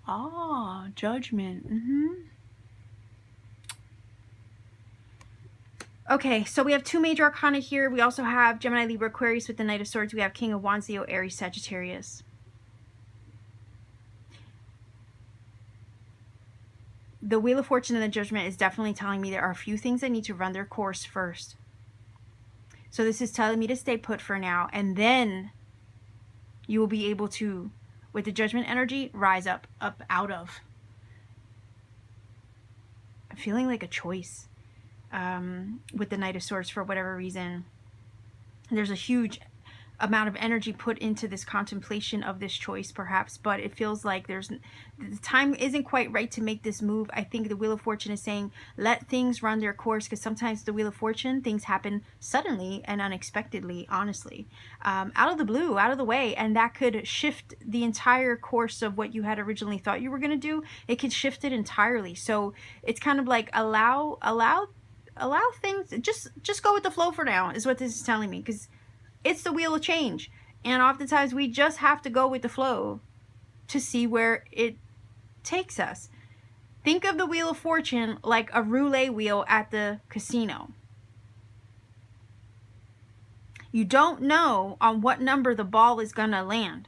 Ah, Judgment. Okay, so we have 2 major arcana here. We also have Gemini, Libra, Aquarius with the Knight of Swords. We have King of Wands, Leo, Aries, Sagittarius. The Wheel of Fortune and the Judgment is definitely telling me there are a few things that need to run their course first. So this is telling me to stay put for now, and then you will be able to, with the Judgment energy, rise up out of. I'm feeling like a choice. With the Knight of Swords, for whatever reason, there's a huge amount of energy put into this contemplation of this choice, perhaps, but it feels like the time isn't quite right to make this move. I think the Wheel of Fortune is saying let things run their course, because sometimes the Wheel of Fortune, things happen suddenly and unexpectedly, honestly, out of the blue, out of the way, and that could shift the entire course of what you had originally thought you were going to do. It could shift it entirely. So it's kind of like allow things, just go with the flow for now, is what this is telling me, because it's the wheel of change, and oftentimes we just have to go with the flow to see where it takes us. Think of the Wheel of Fortune like a roulette wheel at the casino. You don't know on what number the ball is gonna land,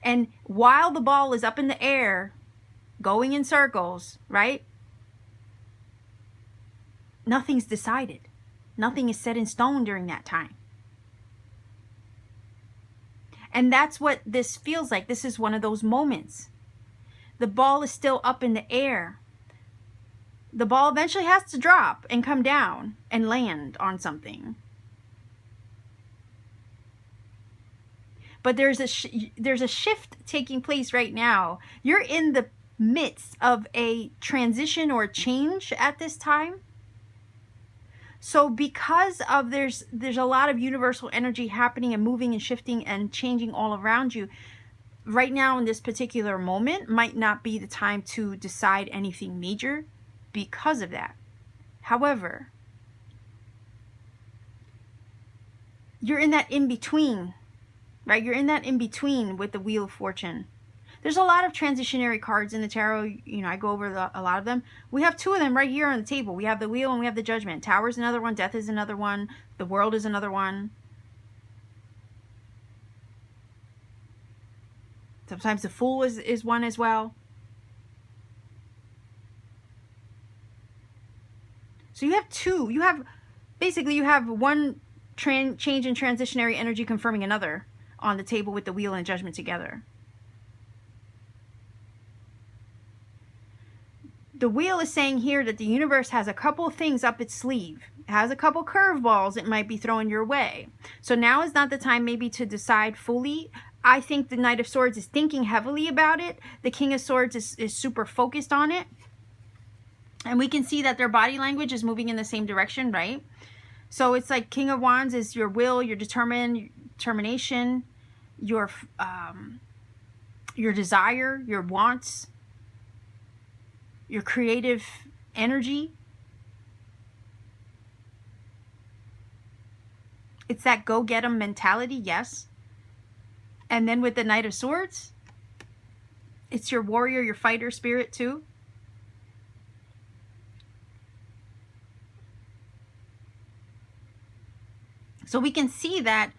and while the ball is up in the air going in circles, right, nothing's decided. Nothing is set in stone during that time. And that's what this feels like. This is one of those moments. The ball is still up in the air. The ball eventually has to drop and come down and land on something. But there's a shift taking place right now. You're in the midst of a transition or change at this time. So because of there's a lot of universal energy happening and moving and shifting and changing all around you, right now in this particular moment might not be the time to decide anything major because of that. However, you're in that in-between, right? You're in that in-between with the Wheel of Fortune. There's a lot of transitionary cards in the tarot. You know, I go over a lot of them. We have 2 of them right here on the table. We have the Wheel and we have the Judgment. Tower is another one. Death is another one. The World is another one. Sometimes the Fool is one as well. So you have 2. You have, basically you have one change in transitionary energy confirming another on the table with the Wheel and Judgment together. The Wheel is saying here that the universe has a couple of things up its sleeve. It has a couple curveballs it might be throwing your way. So now is not the time maybe to decide fully. I think the Knight of Swords is thinking heavily about it. The King of Swords is super focused on it. And we can see that their body language is moving in the same direction, right? So it's like King of Wands is your will, your determination, your desire, your wants, your creative energy. It's that go get 'em mentality, yes. And then with the Knight of Swords, it's your warrior, your fighter spirit too. So we can see that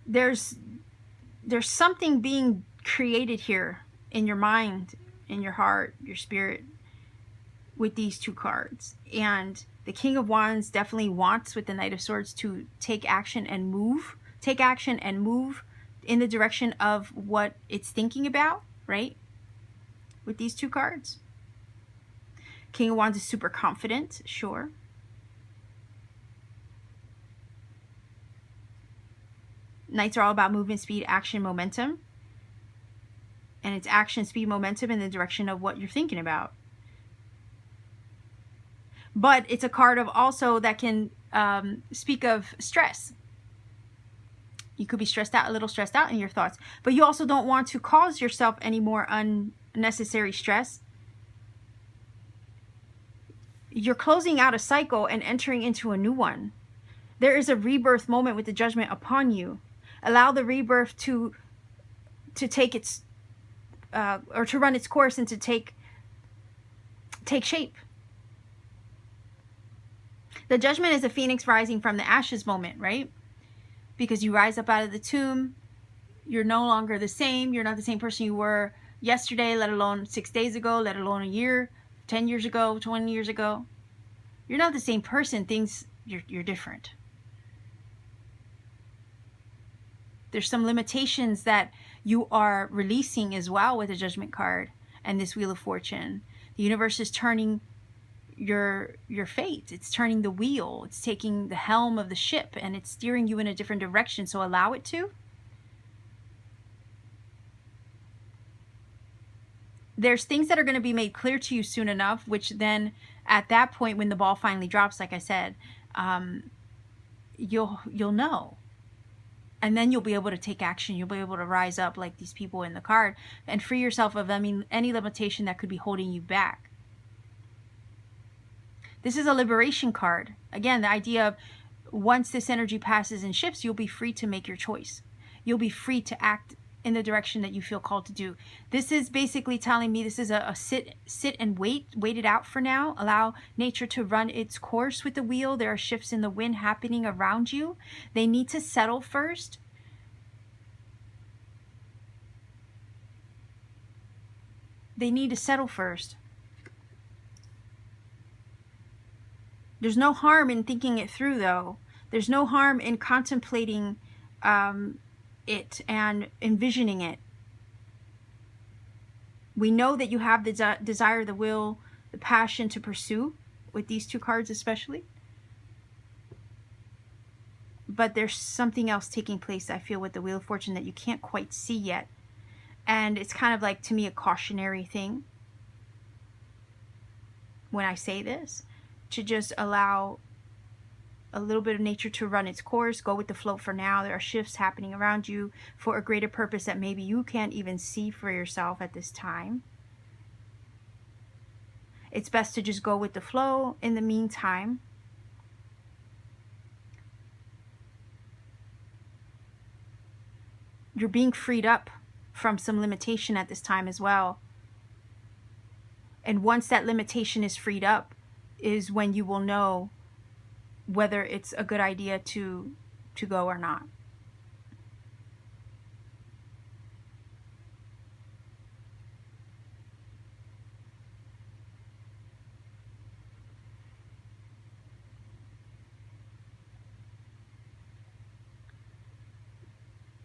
there's something being created here in your mind, in your heart, your spirit, with these 2 cards. And the King of Wands definitely wants, with the Knight of Swords, to take action and move. Take action and move in the direction of what it's thinking about, right? With these two cards. King of Wands is super confident, sure. Knights are all about movement, speed, action, momentum. And it's action, speed, momentum in the direction of what you're thinking about. But it's a card of also that can speak of stress. You could be stressed out, a little stressed out in your thoughts. But you also don't want to cause yourself any more unnecessary stress. You're closing out a cycle and entering into a new one. There is a rebirth moment with the Judgment upon you. Allow the rebirth to take its, or to run its course and to take shape. The Judgment is a phoenix rising from the ashes moment, right? Because you rise up out of the tomb. You're no longer the same. You're not the same person you were yesterday, let alone 6 days ago, let alone a year, 10 years ago, 20 years ago. You're not the same person. You're different. There's some limitations that you are releasing as well with the Judgment card and this Wheel of Fortune. The universe is turning your fate. It's turning the wheel. It's taking the helm of the ship and it's steering you in a different direction. So allow it to. There's things that are going to be made clear to you soon enough, which then at that point when the ball finally drops, like I said, you'll know. And then you'll be able to take action. You'll be able to rise up like these people in the card and free yourself of any limitation that could be holding you back. This is a liberation card. Again, the idea of once this energy passes and shifts, you'll be free to make your choice. You'll be free to act in the direction that you feel called to do. This is basically telling me this is a sit and wait it out for now. Allow nature to run its course with the wheel. There are shifts in the wind happening around you. They need to settle first. They need to settle first. There's no harm in thinking it through, though. There's no harm in contemplating it and envisioning it. We know that you have the desire, the will, the passion to pursue with these two cards especially. But there's something else taking place, I feel, with the Wheel of Fortune that you can't quite see yet. And it's kind of like, to me, a cautionary thing when I say this. To just allow a little bit of nature to run its course. Go with the flow for now. There are shifts happening around you for a greater purpose that maybe you can't even see for yourself at this time. It's best to just go with the flow in the meantime. You're being freed up from some limitation at this time as well. And once that limitation is freed up, is when you will know whether it's a good idea to go or not.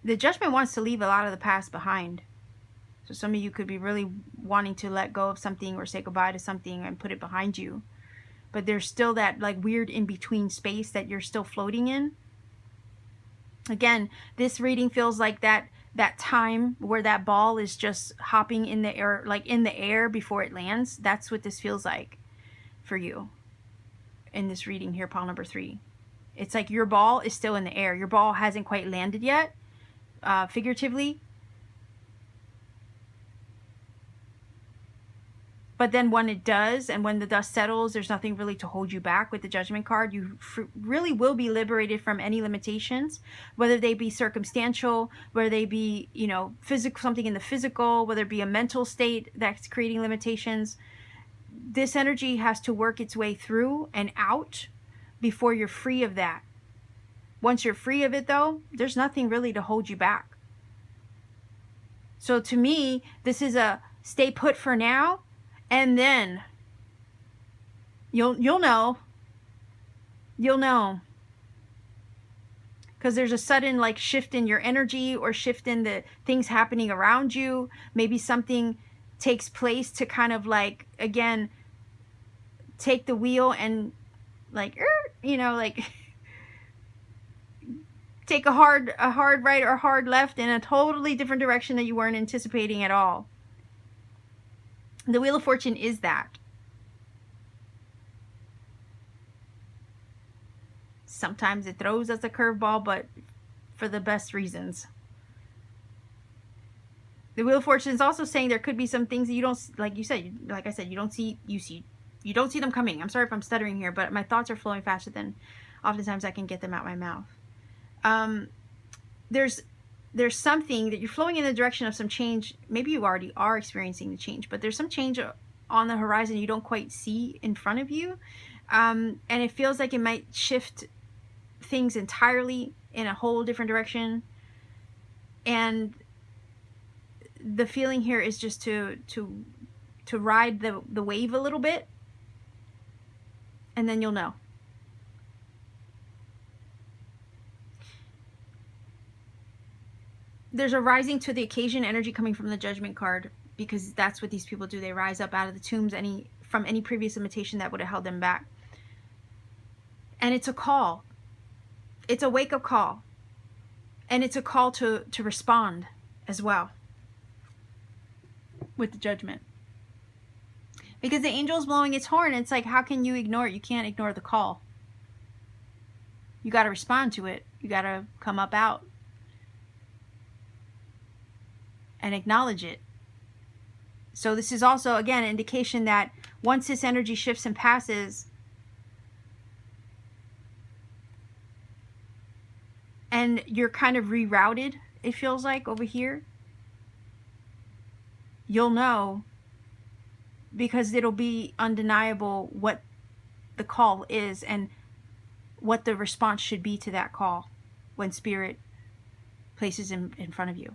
The Judgment wants to leave a lot of the past behind. So some of you could be really wanting to let go of something or say goodbye to something and put it behind you. But there's still that like weird in-between space that you're still floating in. Again, this reading feels like that time where that ball is just hopping in the air, like in the air before it lands. That's what this feels like for you in this reading here, pile number 3. It's like your ball is still in the air. Your ball hasn't quite landed yet, figuratively. But then when it does, and when the dust settles, there's nothing really to hold you back with the Judgment card. You really will be liberated from any limitations, whether they be circumstantial, whether they be, you know, physical, something in the physical, whether it be a mental state that's creating limitations. This energy has to work its way through and out before you're free of that. Once you're free of it, though, there's nothing really to hold you back. So to me, this is a stay put for now. And then you'll know. You'll know. because there's a sudden like shift in your energy or shift in the things happening around you. Maybe something takes place to kind of like, again, take the wheel and like, you know, like take a hard right or hard left in a totally different direction that you weren't anticipating at all. The Wheel of Fortune is that. Sometimes it throws us a curveball, but for the best reasons. The Wheel of Fortune is also saying there could be some things that you don't, like you said, like I said, you don't see them coming. I'm sorry if I'm stuttering here, but my thoughts are flowing faster than oftentimes I can get them out my mouth. There's something that you're flowing in the direction of some change. Maybe you already are experiencing the change, but there's some change on the horizon you don't quite see in front of you. And it feels like it might shift things entirely in a whole different direction. And the feeling here is just to ride the wave a little bit, and then you'll know. There's a rising to the occasion energy coming from the Judgment card, because that's what these people do. They rise up out of the tombs from any previous limitation that would have held them back. And it's a call. It's a wake-up call. And it's a call to respond as well with the Judgment. Because the angel is blowing its horn. It's like, how can you ignore it? You can't ignore the call. You got to respond to it. You got to come up out and acknowledge it. So this is also, again, an indication that once this energy shifts and passes, and you're kind of rerouted, it feels like, over here, you'll know, because it'll be undeniable what the call is and what the response should be to that call when Spirit places in front of you.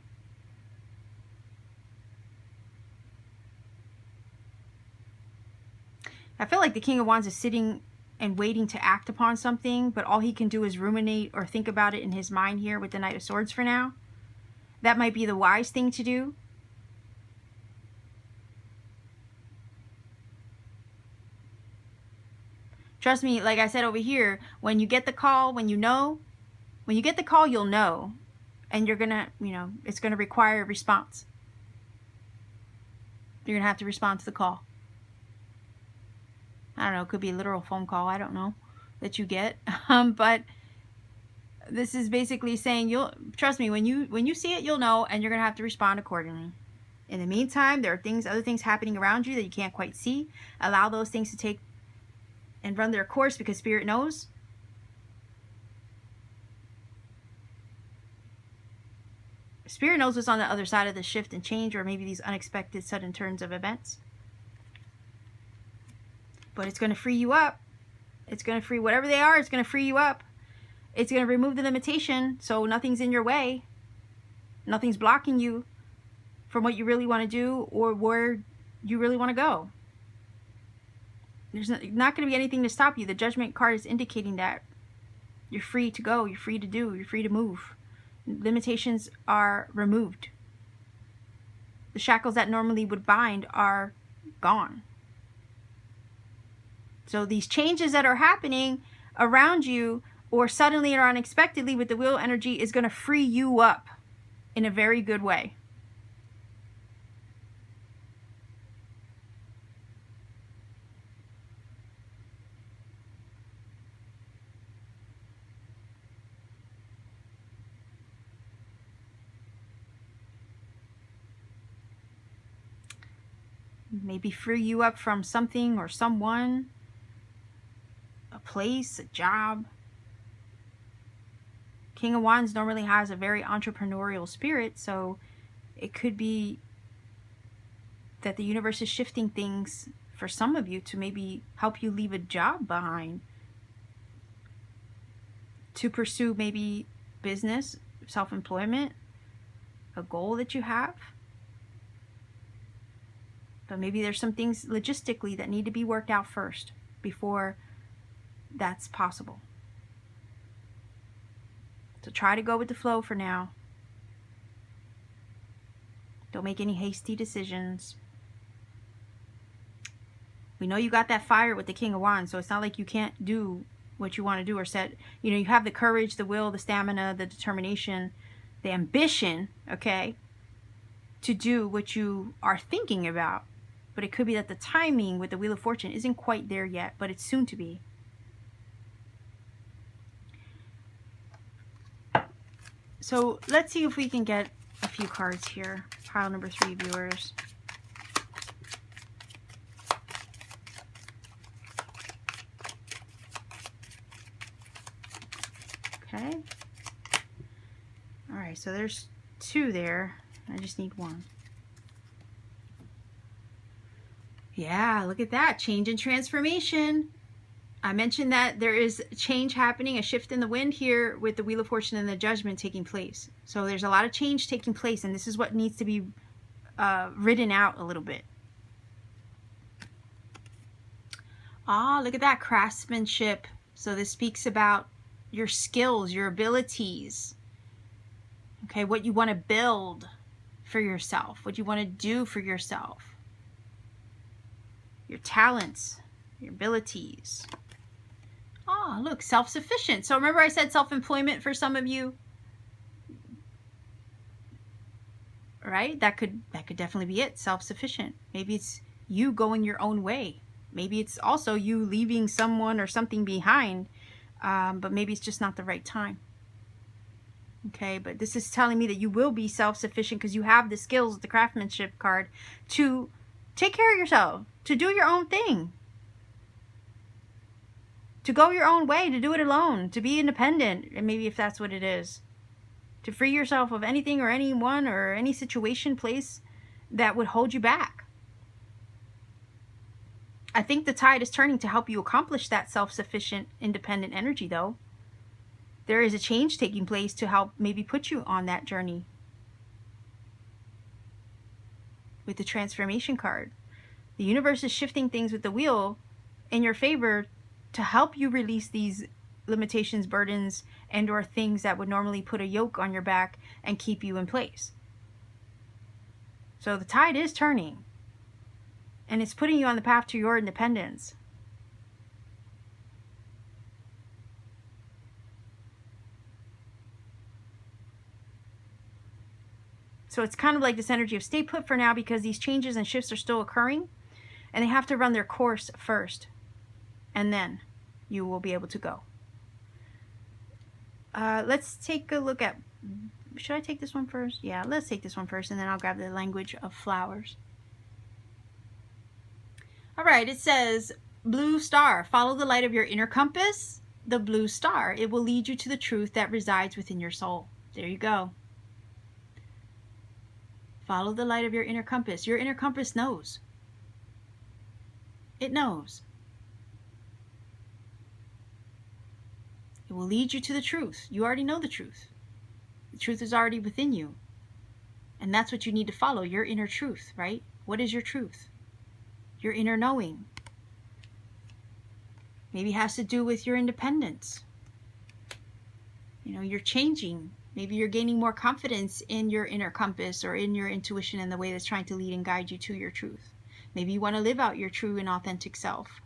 I feel like the King of Wands is sitting and waiting to act upon something, but all he can do is ruminate or think about it in his mind here with the Knight of Swords for now. That might be the wise thing to do. Trust me, like I said over here, when you get the call, when you get the call, you'll know. And you're gonna, it's gonna require a response. You're gonna have to respond to the call. I don't know, it could be a literal phone call, I don't know, that you get. But this is basically saying, trust me, when you see it, you'll know, and you're gonna have to respond accordingly. In the meantime, there are other things happening around you that you can't quite see. Allow those things to take and run their course, because Spirit knows. Spirit knows what's on the other side of the shift and change, or maybe these unexpected sudden turns of events. But it's going to free you up. It's going to free whatever they are. It's going to free you up. It's going to remove the limitation, so nothing's in your way. Nothing's blocking you from what you really want to do or where you really want to go. There's not going to be anything to stop you. The Judgment card is indicating that you're free to go, you're free to do, you're free to move. Limitations are removed. The shackles that normally would bind are gone. So these changes that are happening around you, or suddenly or unexpectedly with the Wheel energy, is going to free you up in a very good way. Maybe free you up from something or someone, a place, a job. King of Wands normally has a very entrepreneurial spirit, so it could be that the universe is shifting things for some of you to maybe help you leave a job behind, to pursue maybe business, self-employment, a goal that you have. But maybe there's some things logistically that need to be worked out first before that's possible. So try to go with the flow for now. Don't make any hasty decisions. We know you got that fire with the King of Wands, so it's not like you can't do what you want to do or set. You know, you have the courage, the will, the stamina, the determination, the ambition, okay, to do what you are thinking about. But it could be that the timing with the Wheel of Fortune isn't quite there yet, but it's soon to be. So let's see if we can get a few cards here. Pile number 3, viewers. Okay. All right, so there's 2 there. I just need 1. Yeah, look at that. Change and transformation. I mentioned that there is change happening, a shift in the wind here with the Wheel of Fortune and the Judgment taking place. So there's a lot of change taking place, and this is what needs to be written out a little bit. Ah, look at that, craftsmanship. So this speaks about your skills, your abilities. Okay, what you want to build for yourself, what you want to do for yourself. Your talents, your abilities. Oh, look, self-sufficient. So remember I said self-employment for some of you? Right? That could definitely be it, self-sufficient. Maybe it's you going your own way. Maybe it's also you leaving someone or something behind, but maybe it's just not the right time. Okay, but this is telling me that you will be self-sufficient because you have the skills, the craftsmanship card, to take care of yourself, to do your own thing, to go your own way, to do it alone, to be independent, and maybe if that's what it is, to free yourself of anything or anyone or any situation, place that would hold you back. I think the tide is turning to help you accomplish that self-sufficient, independent energy, though. There is a change taking place to help maybe put you on that journey. With the transformation card, the universe is shifting things with the wheel in your favor to help you release these limitations, burdens, and or things that would normally put a yoke on your back and keep you in place. So the tide is turning, and it's putting you on the path to your independence. So it's kind of like this energy of stay put for now, because these changes and shifts are still occurring, and they have to run their course first, and then you will be able to go. Let's take a look at, should I take this one first? Yeah, let's take this one first, and then I'll grab the language of flowers. All right, it says, blue star, follow the light of your inner compass, the blue star. It will lead you to the truth that resides within your soul. There you go. Follow the light of your inner compass. Your inner compass knows. It knows. It will lead you to the truth. You already know the truth. The truth is already within you. And that's what you need to follow, your inner truth, right? What is your truth? Your inner knowing. Maybe it has to do with your independence. You know, you're changing. Maybe you're gaining more confidence in your inner compass or in your intuition and the way that's trying to lead and guide you to your truth. Maybe you want to live out your true and authentic self.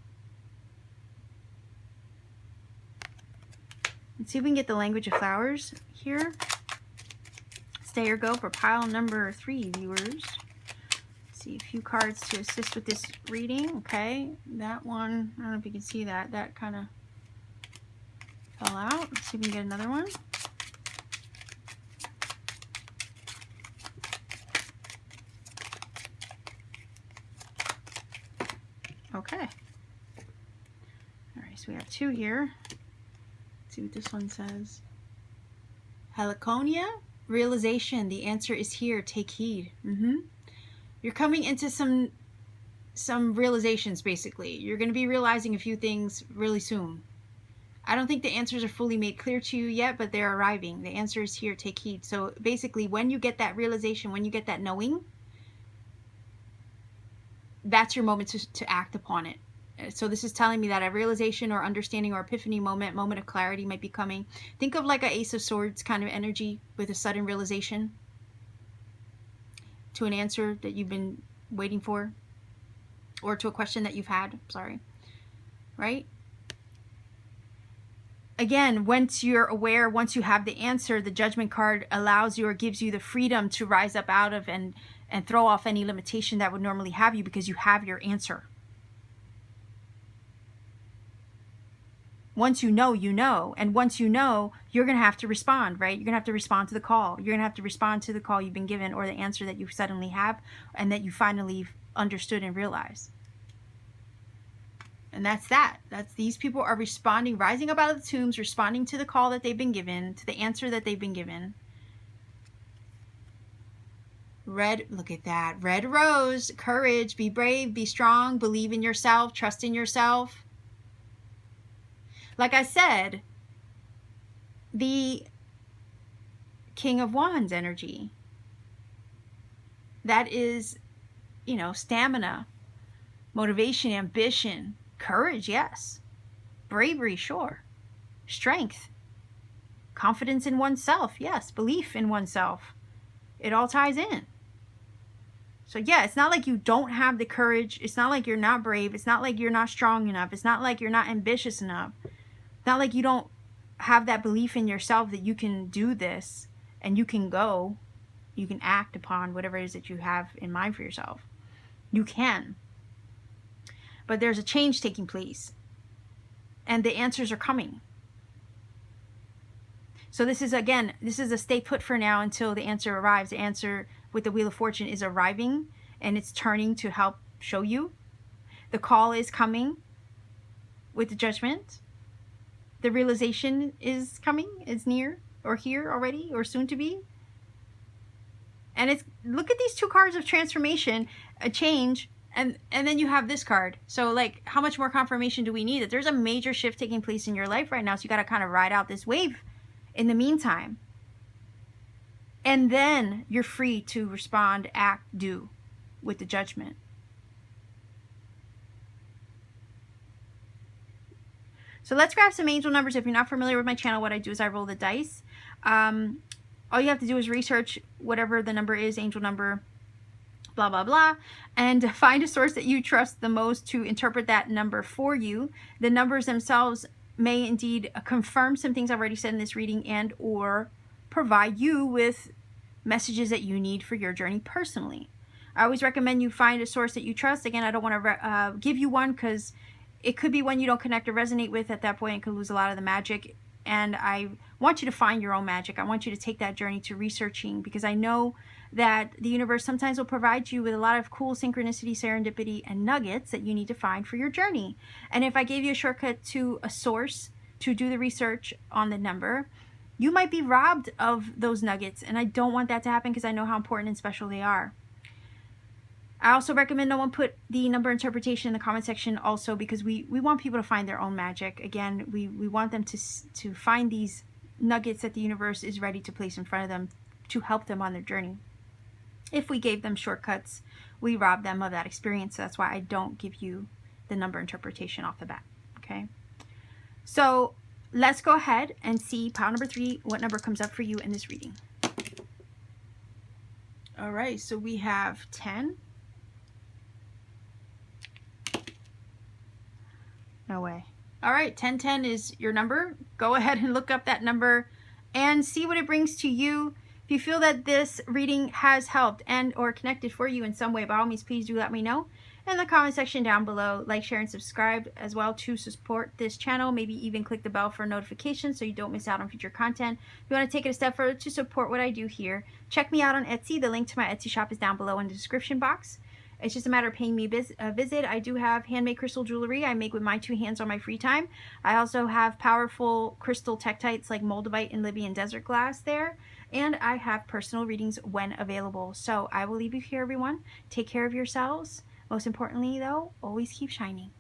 Let's see if we can get the language of flowers here. Stay or go for pile number 3, viewers. Let's see a few cards to assist with this reading. Okay, that one, I don't know if you can see that. That kind of fell out. Let's see if we can get another one. Okay. All right, so we have 2 here. Let's see what this one says. Heliconia, realization. The answer is here. Take heed. You're coming into some realizations, basically. You're going to be realizing a few things really soon. I don't think the answers are fully made clear to you yet, but they're arriving. The answer is here. Take heed. So basically, when you get that realization, when you get that knowing, that's your moment to act upon it. So this is telling me that a realization or understanding or epiphany moment of clarity might be coming. Think of like an Ace of Swords kind of energy with a sudden realization to an answer that you've been waiting for, or to a question that you've had, sorry, right? Again, once you're aware, once you have the answer, the Judgment card allows you or gives you the freedom to rise up out of and throw off any limitation that would normally have you, because you have your answer. Once you know, you know. And once you know, you're going to have to respond, right? You're going to have to respond to the call. You're going to have to respond to the call you've been given, or the answer that you suddenly have and that you finally understood and realized. And that's that. That's, these people are responding, rising up out of the tombs, responding to the call that they've been given, to the answer that they've been given. Red, look at that. Red rose, courage, be brave, be strong, believe in yourself, trust in yourself. Like I said, the King of Wands energy. That is, you know, stamina, motivation, ambition, courage, yes. Bravery, sure. Strength, confidence in oneself, yes. Belief in oneself. It all ties in. So yeah, it's not like you don't have the courage. It's not like you're not brave. It's not like you're not strong enough. It's not like you're not ambitious enough. It's not like you don't have that belief in yourself that you can do this and you can go, you can act upon whatever it is that you have in mind for yourself. You can. But there's a change taking place and the answers are coming. So this is, again, this is a stay put for now until the answer arrives. The answer with the Wheel of Fortune is arriving and it's turning to help show you. The call is coming with the Judgment. The realization is coming, is near, or here already, or soon to be. And it's, look at these two cards of transformation, a change, and then you have this card. So like, how much more confirmation do we need that there's a major shift taking place in your life right now? So you got to kind of ride out this wave in the meantime. And then you're free to respond, act, do with the Judgment. So let's grab some angel numbers. If you're not familiar with my channel, what I do is I roll the dice. All you have to do is research whatever the number is, angel number, blah, blah, blah, and find a source that you trust the most to interpret that number for you. The numbers themselves may indeed confirm some things I've already said in this reading and or provide you with messages that you need for your journey personally. I always recommend you find a source that you trust. Again, I don't want to give you one because it could be one you don't connect or resonate with. At that point, it could lose a lot of the magic. And I want you to find your own magic. I want you to take that journey to researching, because I know that the universe sometimes will provide you with a lot of cool synchronicity, serendipity, and nuggets that you need to find for your journey. And if I gave you a shortcut to a source to do the research on the number, you might be robbed of those nuggets. And I don't want that to happen because I know how important and special they are. I also recommend no one put the number interpretation in the comment section also, because we want people to find their own magic. Again, we want them to find these nuggets that the universe is ready to place in front of them to help them on their journey. If we gave them shortcuts, we rob them of that experience. So that's why I don't give you the number interpretation off the bat. Okay. So let's go ahead and see pile number 3, what number comes up for you in this reading. All right. So we have 10. No way. All right, 1010 is your number. Go ahead and look up that number and see what it brings to you. If you feel that this reading has helped and or connected for you in some way, by all means, please do let me know in the comment section down below. Like, share, and subscribe as well to support this channel. Maybe even click the bell for notifications so you don't miss out on future content. If you want to take it a step further to support what I do here, check me out on Etsy. The link to my Etsy shop is down below in the description box. It's just a matter of paying me a visit. I do have handmade crystal jewelry I make with my 2 hands on my free time. I also have powerful crystal tektites like moldavite and Libyan desert glass there. And I have personal readings when available. So I will leave you here, everyone. Take care of yourselves. Most importantly, though, always keep shining.